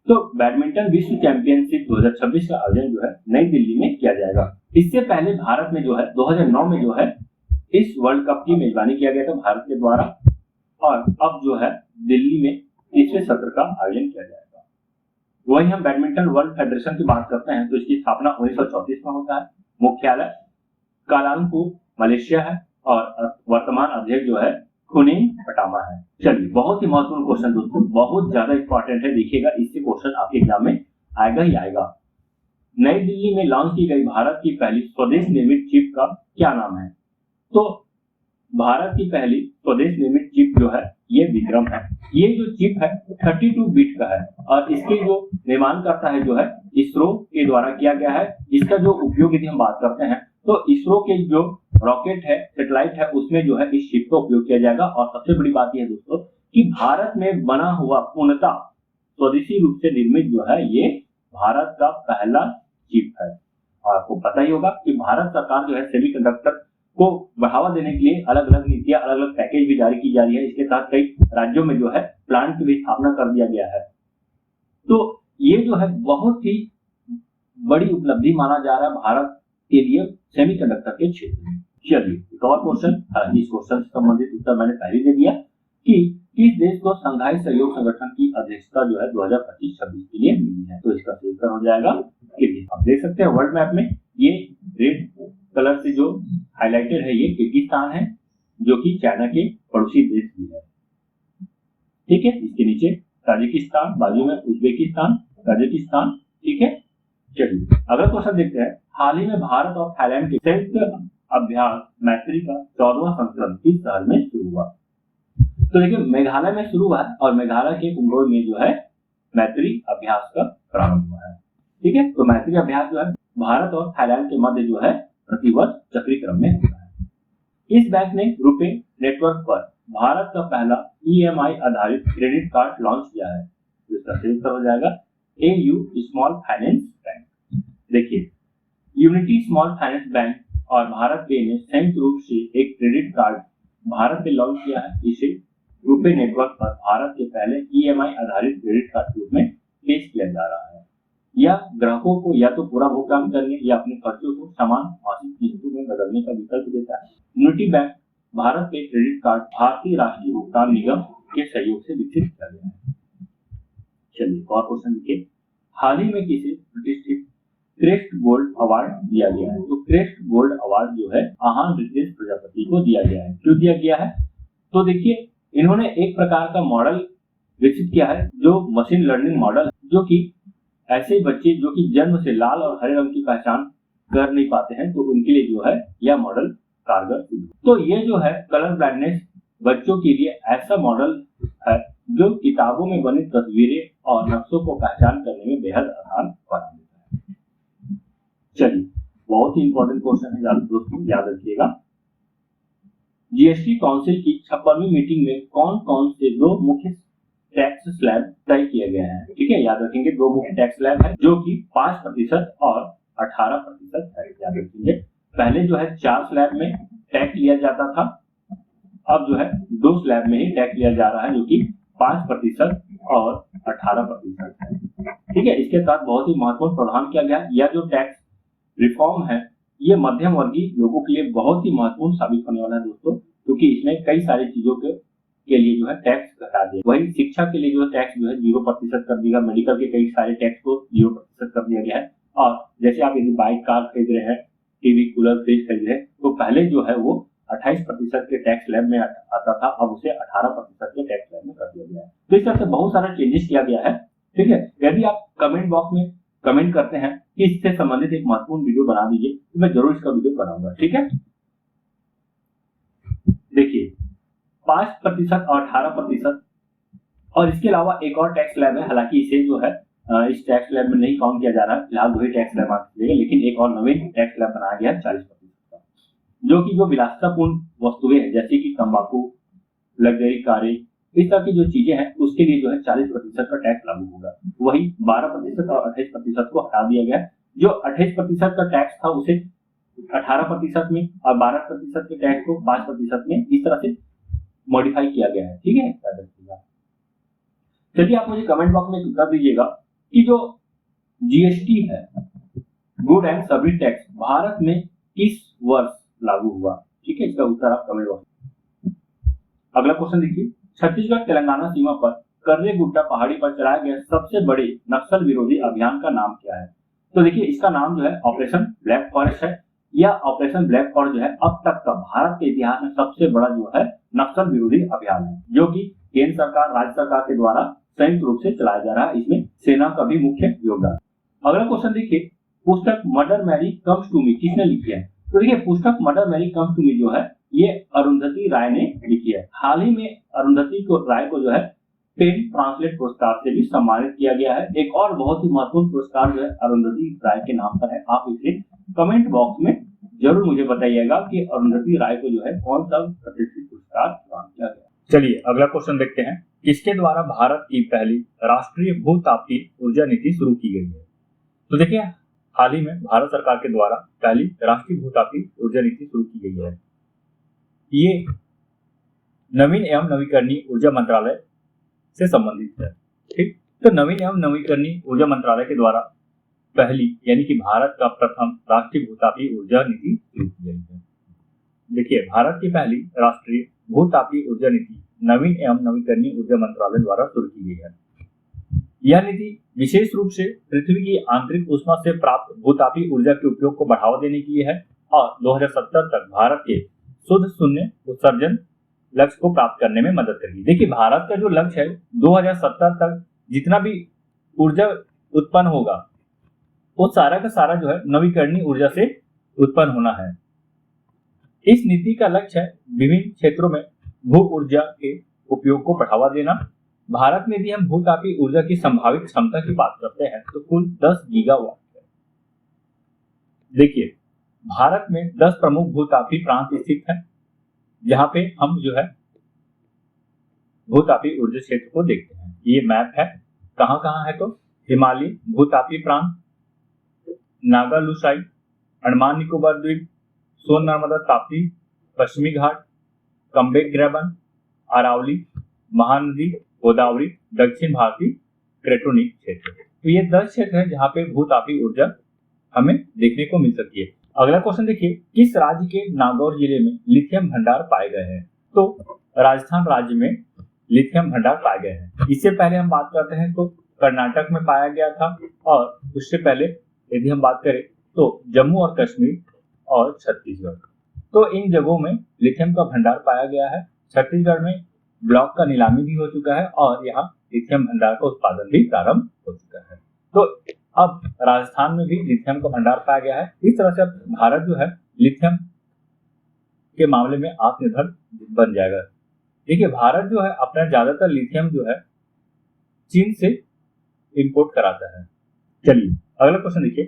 तो बैडमिंटन विश्व चैंपियनशिप 2026 का आयोजन जो है नई दिल्ली में किया जाएगा। इससे पहले भारत में जो है 2009 में जो है इस वर्ल्ड कप की मेजबानी किया गया था भारत के द्वारा, और अब जो है दिल्ली में तीसरे सत्र का आयोजन किया जाएगा। वही हम बैडमिंटन वर्ल्ड फेडरेशन की बात करते हैं तो इसकी स्थापना 1934 में होता है, मुख्यालय कालालमपुर मलेशिया है, और वर्तमान अध्यक्ष जो है खुनीन पटामा है। चलिए, बहुत ही महत्वपूर्ण क्वेश्चन दोस्तों, बहुत ज्यादा इंपॉर्टेंट है, देखिएगा इससे क्वेश्चन आपके एग्जाम में आएगा ही आएगा। नई दिल्ली में लॉन्च की गई भारत की पहली स्वदेश निर्मित चिप का क्या नाम है? तो भारत की पहली स्वदेश निर्मित चिप जो है ये विक्रम है। ये जो चिप है 32 बिट का है और इसके जो निर्माण करता है जो है इसरो के द्वारा किया गया है। इसका जो उपयोग यदि हम बात करते हैं तो इसरो के जो रॉकेट है, सैटेलाइट है, उसमें जो है इस चिप का उपयोग किया जाएगा। और सबसे बड़ी बात यह है दोस्तों कि भारत में बना हुआ पूर्णतः स्वदेशी रूप से निर्मित जो है ये भारत का पहला चिप है। और आपको पता ही होगा कि भारत सरकार जो है सेमीकंडक्टर को बढ़ावा देने के लिए अलग अलग नीतियां, अलग अलग पैकेज भी जारी की जा रही है। इसके साथ कई राज्यों में जो है प्लांट की भी स्थापना कर दिया गया है। तो ये जो है बहुत ही बड़ी उपलब्धि माना जा रहा है भारत के लिए सेमीकंडक्टर के क्षेत्र में। चलिए, एक और क्वेश्चन, इस क्वेश्चन से संबंधित उत्तर मैंने पहले दे दिया कि किस देश को शंघाई सहयोग संगठन की अध्यक्षता जो है 2025-26 के लिए मिली है? तो इसका सही उत्तर हो जाएगा किर्गिज। आप देख सकते हैं वर्ल्ड मैप में ये रेड कलर से जो हाईलाइटेड है ये किर्गिस्तान है, जो कि चाइना के पड़ोसी देश भी है। ठीक है, इसके नीचे ताजिकिस्तान, बाजू में उज्बेकिस्तान, कजाकिस्तान। ठीक है, चलिए अगला क्वेश्चन देखते हैं। हाल ही में भारत और थाईलैंड के संयुक्त अभ्यास मैत्री का 14वां संस्करण किस शहर में शुरू हुआ? तो देखिए मेघालय में शुरू हुआ है और मेघालय के उमरोई में जो है मैत्री अभ्यास का प्रारंभ हुआ है। ठीक है, तो मैत्री अभ्यास जो है भारत और थाईलैंड के मध्य जो है प्रतिवर्ष चक्रीय क्रम में होता है। इस बैंक ने रुपे नेटवर्क पर भारत का पहला EMI आधारित क्रेडिट कार्ड लॉन्च किया है। इसका सही उत्तर हो जाएगा AU स्मॉल फाइनेंस बैंक। देखिए यूनिटी स्मॉल फाइनेंस बैंक और भारत पे ने संयुक्त रूप से एक क्रेडिट कार्ड भारत में लॉन्च किया है। इसे रुपे नेटवर्क पर भारत के पहले EMI आधारित क्रेडिट कार्ड के रूप में पेश किया जा रहा है। यह ग्राहकों को या तो पूरा भुगतान करने या अपने खर्चों को समान मासिक किस्तों में बदलने का विकल्प देता है। यूनिटी बैंक भारत के क्रेडिट कार्ड भारतीय राष्ट्रीय भुगतान निगम के सहयोग से विकसित किया गया है। चलिए और क्वेश्चन देखिए, हाल ही में किसे प्रतिष्ठित क्रेस्ट गोल्ड अवार्ड दिया गया है? तो क्रेस्ट गोल्ड अवार्ड जो है आहान रितेश प्रजापति को दिया गया है। क्यों दिया गया है? तो देखिए इन्होंने एक प्रकार का मॉडल विकसित किया है जो मशीन लर्निंग मॉडल है, जो कि ऐसे बच्चे जो कि जन्म से लाल और हरे रंग की पहचान कर नहीं पाते हैं तो उनके लिए जो है यह मॉडल कारगर सिद्ध। तो ये जो है कलर ब्लाइंडनेस बच्चों के लिए ऐसा मॉडल है जो किताबों में बनी तस्वीरें और नक्शों को पहचान करने में बेहद आसान बना देता है। चलिए बहुत ही इंपॉर्टेंट क्वेश्चन है दोस्तों, याद रखिएगा। जीएसटी काउंसिल की 56वीं मीटिंग में कौन कौन से दो मुख्य टैक्स स्लैब तय किए गए हैं। ठीक है, याद रखेंगे 2 मुख्य टैक्स स्लैब है जो कि 5% और 18% है। याद रखेंगे पहले जो है 4 स्लैब में टैक्स लिया जाता था, अब जो है 2 स्लैब में ही टैक्स लिया जा रहा है जो कि 5% और 18% है। ठीक है, इसके साथ बहुत ही महत्वपूर्ण प्रावधान किया गया। यह जो टैक्स रिफॉर्म है ये मध्यम वर्गीय लोगों के लिए बहुत ही महत्वपूर्ण साबित होने वाला है दोस्तों, क्योंकि इसमें कई सारी चीजों के लिए जो है टैक्स घटा दिया। वही शिक्षा के लिए जो है टैक्स जो है 0% कर दिया, मेडिकल के कई सारे टैक्स को 0% कर दिया गया है। और जैसे आप यदि बाइक कार खरीद रहे हैं, टीवी कूलर फ्रिज खरीद रहे हैं, तो पहले जो है वो 28% के टैक्स स्लैब में आता था, अब उसे 18% के टैक्स स्लैब में कर दिया गया है। तो इस तरह से बहुत सारा चेंजेस किया गया है। ठीक है, यदि आप कमेंट बॉक्स में कमेंट करते हैं कि इससे संबंधित एक महत्वपूर्ण वीडियो बना दीजिए, तो मैं जरूर इसका वीडियो बनाऊंगा। ठीक है, देखिए 5% और 18% और इसके अलावा एक और टैक्स स्लैब है, हालांकि इसे जो है इस टैक्स स्लैब में नहीं काउंट किया जा रहा है, फिलहाल वही टैक्स स्लैब आगे, लेकिन एक और नवीन टैक्स स्लैब बनाया गया है 40% का, जो कि जो विलासितापूर्ण वस्तुएं हैं जैसे कि तंबाकू, लग्जरी कारें, इस तरह की जो चीजें हैं उसके लिए जो है 40% का टैक्स लागू होगा। वही 12% और 28% को हटा दिया गया। जो 28% का टैक्स था उसे 18% में और 12% के टैक्स को 5% में इस तरह से मॉडिफाई किया गया है। ठीक है, याद रखिएगा। चलिए आप मुझे कमेंट बॉक्स में उत्तर दीजिएगा कि जो जीएसटी है, good and service tax, Bharat में किस वर्ष लागू हुआ। ठीक है, इसका उत्तर आप कमेंट बॉक्स में। अगला क्वेश्चन देखिए, छत्तीसगढ़ तेलंगाना सीमा पर कर्रे गुड्डा पहाड़ी पर चलाए गए सबसे बड़े नक्सल विरोधी अभियान का नाम क्या है। तो देखिए इसका नाम जो है ऑपरेशन ब्लैक फॉरेस्ट है। यह ऑपरेशन ब्लैक फॉरेस्ट जो है अब तक का भारत के इतिहास में सबसे बड़ा जो है नक्सल विरोधी अभियान है, जो कि केंद्र सरकार राज्य सरकार के द्वारा संयुक्त रूप से चलाया जा रहा है। इसमें सेना का भी मुख्य योगदान। अगला क्वेश्चन देखिए, पुस्तक Mother Mary comes to me किसने लिखी है। तो देखिए पुस्तक Mother Mary comes to me जो है ये अरुंधति राय ने लिखी है। हाल ही में अरुंधति राय को जो है पेन ट्रांसलेट पुरस्कार से भी सम्मानित किया गया है। एक और बहुत ही महत्वपूर्ण पुरस्कार जो है अरुंधति राय के नाम पर है। आप इसे कमेंट बॉक्स में जरूर मुझे बताइएगा कि अरुंधति राय को जो है कौन सा प्रतिष्ठित पुरस्कार प्रदान किया गया। चलिए अगला क्वेश्चन देखते हैं, किसके द्वारा भारत की पहली राष्ट्रीय भू-तापीय ऊर्जा नीति शुरू की गई है। तो देखिए हाल ही में भारत सरकार के द्वारा पहली राष्ट्रीय भू-तापीय ऊर्जा नीति शुरू की गई है। ये नवीन एवं नवीकरणीय ऊर्जा मंत्रालय से संबंधित है। ठीक, तो नवीन एवं नवीकरणीय ऊर्जा मंत्रालय के द्वारा पहली यानी कि भारत का प्रथम राष्ट्रीय भू-तापीय ऊर्जा नीति शुरू की गई है। देखिए भारत की पहली राष्ट्रीय भू-तापीय ऊर्जा नीति नवीन एवं नवीकरणीय ऊर्जा मंत्रालय द्वारा शुरू की गई है। यह नीति विशेष रूप से पृथ्वी की आंतरिक ऊष्मा से प्राप्त भू-तापीय ऊर्जा के उपयोग को बढ़ावा देने के लिए है और 2070 तक भारत के शुद्ध शून्य उत्सर्जन लक्ष्य को प्राप्त करने में मदद करेगी। देखिए भारत का जो लक्ष्य है 2070 तक जितना भी ऊर्जा उत्पन्न होगा वो सारा का सारा जो है नवीकरणीय ऊर्जा से उत्पन्न होना है। इस नीति का लक्ष्य है विभिन्न क्षेत्रों में भू ऊर्जा के उपयोग को बढ़ावा देना। भारत में यदि हम भू-तापीय ऊर्जा की संभावित क्षमता की बात करते हैं तो कुल 10 गीगावाट है। देखिए भारत में 10 प्रमुख भू-तापीय प्रांत स्थित हैं, जहां पे हम जो है भू-तापीय ऊर्जा क्षेत्र को देखते हैं। ये मैप है, कहां कहां है तो हिमालय भू-तापीय प्रांत, नागालुसाई, अंडमान निकोबार द्वीप, सोन नर्मदा ताप्ती, पश्चिमी घाट, कम्बेक ग्रेबन, अरावली, महानदी, गोदावरी, दक्षिण भारतीय क्रेटोनिक क्षेत्र। तो ये 10 क्षेत्र हैं जहां पे भू-तापीय ऊर्जा हमें देखने को मिल सकती है। अगला क्वेश्चन देखिए, किस राज्य के नागौर जिले में लिथियम भंडार पाए गए हैं। तो राजस्थान राज्य में लिथियम भंडार पाए गए हैं। इससे पहले हम बात करते हैं तो कर्नाटक में पाया गया था, और उससे पहले यदि हम बात करें तो जम्मू और कश्मीर और छत्तीसगढ़। तो इन जगहों में लिथियम का भंडार पाया गया है। छत्तीसगढ़ में ब्लॉक का नीलामी भी हो चुका है और यहाँ लिथियम भंडार का उत्पादन भी प्रारंभ हो चुका है। तो अब राजस्थान में भी लिथियम का भंडार पाया गया है। इस तरह से अब भारत जो है लिथियम के मामले में आत्मनिर्भर बन जाएगा। देखिए भारत जो है अपना ज्यादातर लिथियम जो है चीन से इंपोर्ट कराता है। चलिए अगला क्वेश्चन देखिए,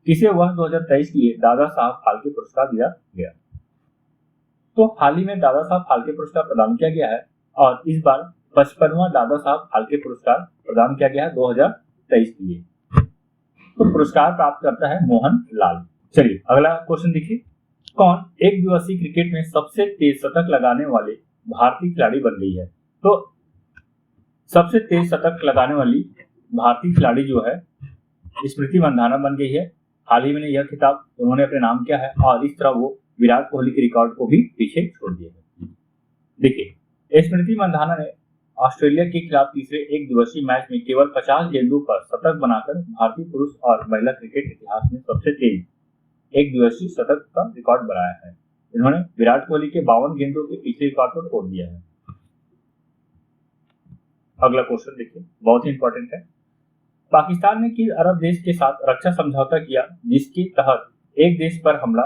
किसे वर्ष 2023 के लिए दादा साहब फाल्के पुरस्कार दिया गया। तो हाल ही में दादा साहब फाल्के पुरस्कार प्रदान किया गया है और इस बार 55वां दादा साहब फाल्के पुरस्कार प्रदान किया गया है 2023 के लिए। तो पुरस्कार प्राप्त करता है मोहन लाल। चलिए अगला क्वेश्चन देखिए, कौन एक दिवसीय क्रिकेट में सबसे तेज शतक लगाने वाले भारतीय खिलाड़ी बन गई है? तो सबसे तेज शतक लगाने वाली भारतीय खिलाड़ी जो है स्मृति मंधाना बन गई है। हाल ही में यह खिताब उन्होंने अपने नाम किया है और इस तरह वो विराट कोहली के रिकॉर्ड को भी पीछे छोड़ दिया है। देखिए स्मृति मंधाना ने ऑस्ट्रेलिया के खिलाफ तीसरे एक दिवसीय मैच में केवल 50 गेंदों पर शतक बनाकर भारतीय पुरुष और महिला क्रिकेट इतिहास में सबसे तेज एक दिवसीय शतक का रिकॉर्ड बनाया है। इन्होंने विराट कोहली के 52 गेंदों के पिछले रिकॉर्ड को तोड़ दिया है। अगला क्वेश्चन देखिए, बहुत ही इंपॉर्टेंट है। पाकिस्तान ने किस अरब देश के साथ रक्षा समझौता किया जिसके तहत एक देश पर हमला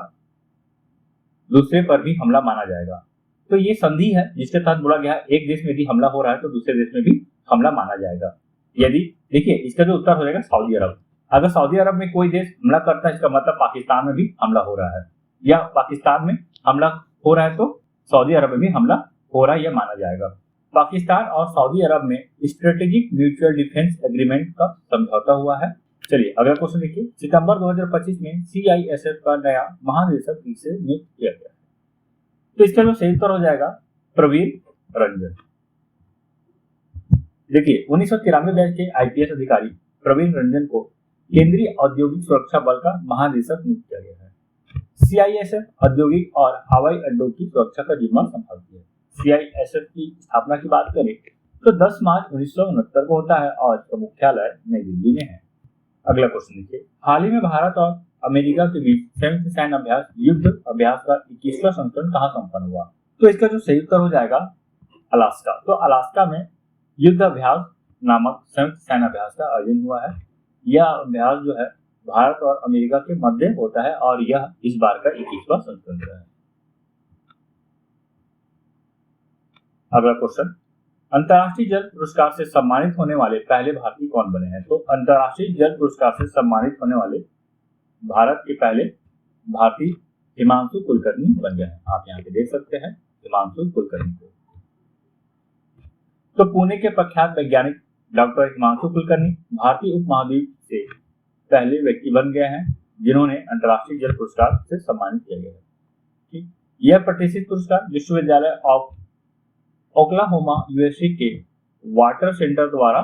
दूसरे पर भी हमला माना जाएगा? तो ये संधि है जिसके तहत बोला गया एक देश में यदि हमला हो रहा है तो दूसरे देश में भी हमला माना जाएगा। यदि देखिए इसका जो उत्तर हो जाएगा सऊदी अरब। अगर सऊदी अरब में कोई देश हमला करता है इसका मतलब पाकिस्तान में भी हमला हो रहा है, या पाकिस्तान में हमला हो रहा है तो सऊदी अरब में भी हमला हो रहा है, यह माना जाएगा। पाकिस्तान और सऊदी अरब में स्ट्रेटेजिक म्यूचुअल डिफेंस एग्रीमेंट का समझौता हुआ है। चलिए अगला क्वेश्चन देखिए, सितंबर 2025 में CISF का नया महानिदेशक से नियुक्त किया गया है। तो इसका जो सही उत्तर हो जाएगा प्रवीण रंजन। देखिए 1993 बैच के IPS अधिकारी प्रवीण रंजन को केंद्रीय औद्योगिक सुरक्षा बल का महानिदेशक नियुक्त किया गया है। CISF औद्योगिक और हवाई अड्डों की सुरक्षा का जिम्मा संभालती है। CISF की स्थापना की बात करें तो 10 मार्च 1969 को होता है और इसका मुख्यालय नई दिल्ली में है। अगला क्वेश्चन देखिए, हाल ही में भारत और अमेरिका के बीच संयुक्त सैन्य अभ्यास युद्ध अभ्यास का 21वां संस्करण कहाँ संपन्न हुआ? तो इसका जो सही उत्तर हो जाएगा अलास्का। तो अलास्का में युद्ध अभ्यास नामक संयुक्त सैन्य अभ्यास का आयोजन हुआ है। यह अभ्यास जो है भारत और अमेरिका के मध्य होता है और यह इस बार का 21वां संस्करण है। अगला क्वेश्चन, अंतर्राष्ट्रीय जल पुरस्कार से सम्मानित होने वाले पहले भारतीय कौन बने हैं? तो अंतर्राष्ट्रीय जल पुरस्कार से सम्मानित होने वाले भारत के पहले भारतीय हिमांशु कुलकर्णी बन गए हैं। आप यहाँ पे देख सकते हैं हिमांशु कुलकर्णी को। तो पुणे के प्रख्यात वैज्ञानिक डॉक्टर हिमांशु कुलकर्णी भारतीय उपमहाद्वीप से पहले व्यक्ति बन गए हैं जिन्होंने अंतर्राष्ट्रीय जल पुरस्कार से सम्मानित किया गया है। ठीक, यह प्रतिष्ठित पुरस्कार विश्वविद्यालय ऑफ ओक्लाहोमा USA के वाटर सेंटर द्वारा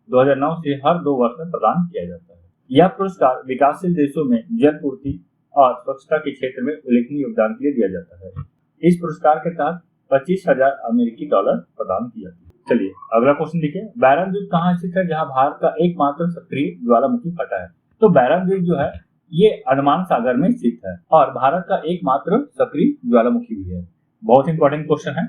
2009 से हर 2 वर्ष में प्रदान किया जाता है। यह पुरस्कार विकासशील देशों में जल पूर्ति और स्वच्छता के क्षेत्र में उल्लेखनीय योगदान के लिए दिया जाता है। इस पुरस्कार के तहत 25,000 अमेरिकी डॉलर प्रदान की जाती है। चलिए अगला क्वेश्चन देखिए, बैरन द्वीप कहाँ स्थित है जहाँ भारत का एकमात्र सक्रिय ज्वालामुखी फटा है? तो बैरन द्वीप जो है ये अंडमान सागर में स्थित है और भारत का एकमात्र सक्रिय ज्वालामुखी भी है। बहुत इंपॉर्टेंट क्वेश्चन है।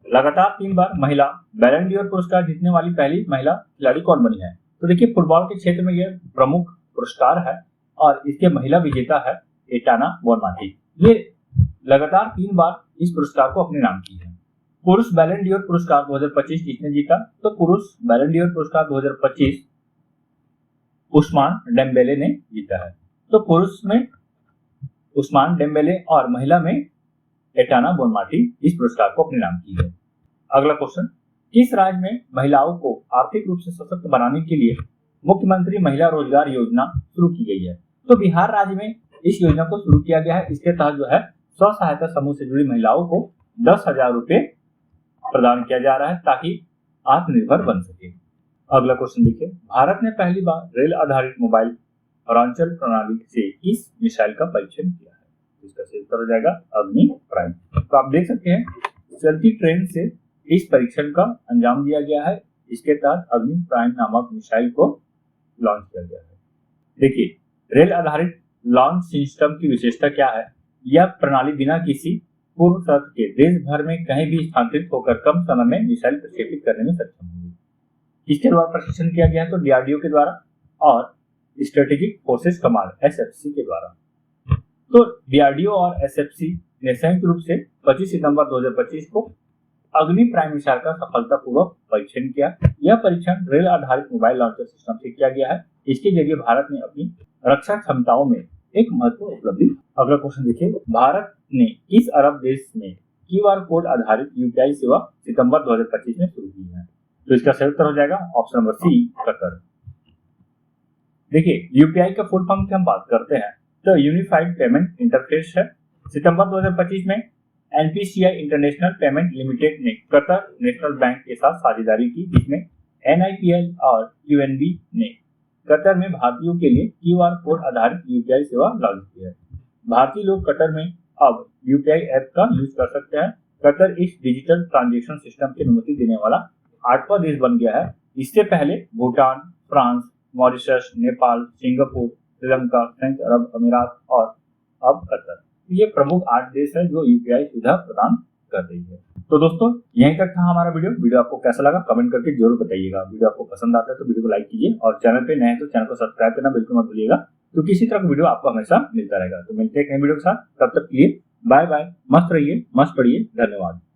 लगातार 3 बार महिला बैलन डी'ओर पुरस्कार जीतने वाली पहली महिला खिलाड़ी कौन बनी है? तो देखिए फुटबॉल के क्षेत्र में यह प्रमुख पुरस्कार है और इसके महिला विजेता है एटाना बोनमाटी। ये लगातार 3 बार इस पुरस्कार को अपने नाम की है। पुरुष बैलन डी'ओर पुरस्कार 2025 किसने जीता? तो पुरुष बैलन डी'ओर पुरस्कार 2025 उस्मान डेम्बेले ने जीता है। तो पुरुष में उस्मान डेम्बेले और महिला में एटाना बोनमाटी इस पुरस्कार को अपने नाम की है। अगला क्वेश्चन, किस राज्य में महिलाओं को आर्थिक रूप से सशक्त बनाने के लिए मुख्यमंत्री महिला रोजगार योजना शुरू की गई है? तो बिहार राज्य में इस योजना को शुरू किया गया है। इसके तहत जो है स्व सहायता समूह से जुड़ी महिलाओं को 10,000 रुपए प्रदान किया जा रहा है ताकि आत्मनिर्भर बन सके। अगला क्वेश्चन देखिए, भारत ने पहली बार रेल आधारित मोबाइल औरांचल प्रणाली से किस मिसाइल का परीक्षण किया है? इसका सही उत्तर हो जाएगा अग्नि प्राइम। तो आप देख सकते हैं चलती ट्रेन से इस परीक्षण का अंजाम दिया गया है। इसके तहत अग्नि प्राइम नामक मिसाइल को लॉन्च किया गया है। देखिए रेल आधारित लॉन्च सिस्टम की विशेषता क्या है? यह प्रणाली बिना किसी पूर्व शर्त के देश भर में कहीं भी स्थानांतरित होकर कम समय में मिसाइल प्रक्षेपित करने में सक्षम होगी। इसके द्वारा प्रशिक्षण किया गया है तो DRDO के द्वारा और स्ट्रेटेजिक फोर्सेस कमांड SFC के द्वारा। तो DRDO और SFC ने संयुक्त रूप से 25 सितंबर 2025 को अग्नि प्राइम मिसाइल का सफलतापूर्वक परीक्षण किया। यह परीक्षण रेल आधारित मोबाइल लॉन्चर सिस्टम से किया गया है। इसके जरिए भारत ने अपनी रक्षा क्षमताओं में एक महत्वपूर्ण उपलब्धि। अगला क्वेश्चन देखिए, भारत ने किस अरब देश में QR कोड आधारित UPI सेवा सितंबर 2025 में शुरू की है? तो इसका सही उत्तर हो जाएगा ऑप्शन नंबर सी, कतर। देखिए यूपीआई का फुल फॉर्म की हम बात करते हैं तो यूनिफाइड पेमेंट इंटरफेस है। सितंबर 2025 में एनपीसीआई इंटरनेशनल पेमेंट लिमिटेड ने कतर नेशनल बैंक के साथ साझेदारी की, जिसमें एनआईपीएल और यूएनबी ने कतर में भारतीयों के लिए क्यूआर कोड आधारित यूपीआई सेवा लागू की है। भारतीय लोग कतर में अब यूपीआई ऐप का यूज कर सकते हैं। कतर इस डिजिटल ट्रांजैक्शन सिस्टम की अनुमति देने वाला 8वां देश बन गया है। इससे पहले Bhutan, France, Mauritius, Nepal, Singapore, Sri Lanka, संयुक्त अरब अमीरात और अब कतर, ये प्रमुख 8 देश है जो यूपीआई सुविधा प्रदान कर रही है। तो दोस्तों यहीं तक था हमारा वीडियो आपको कैसा लगा कमेंट करके जरूर बताइएगा। वीडियो आपको पसंद आता है तो वीडियो को लाइक कीजिए और चैनल पे नए हैं तो चैनल को सब्सक्राइब करना बिल्कुल मत भूलिएगा, क्योंकि इसी तरह का वीडियो आपको हमेशा मिलता रहेगा। तो मिलते हैं नए वीडियो के साथ, तब तक के लिए बाय बाय, मस्त रहिए, मस्त पढ़िए, धन्यवाद।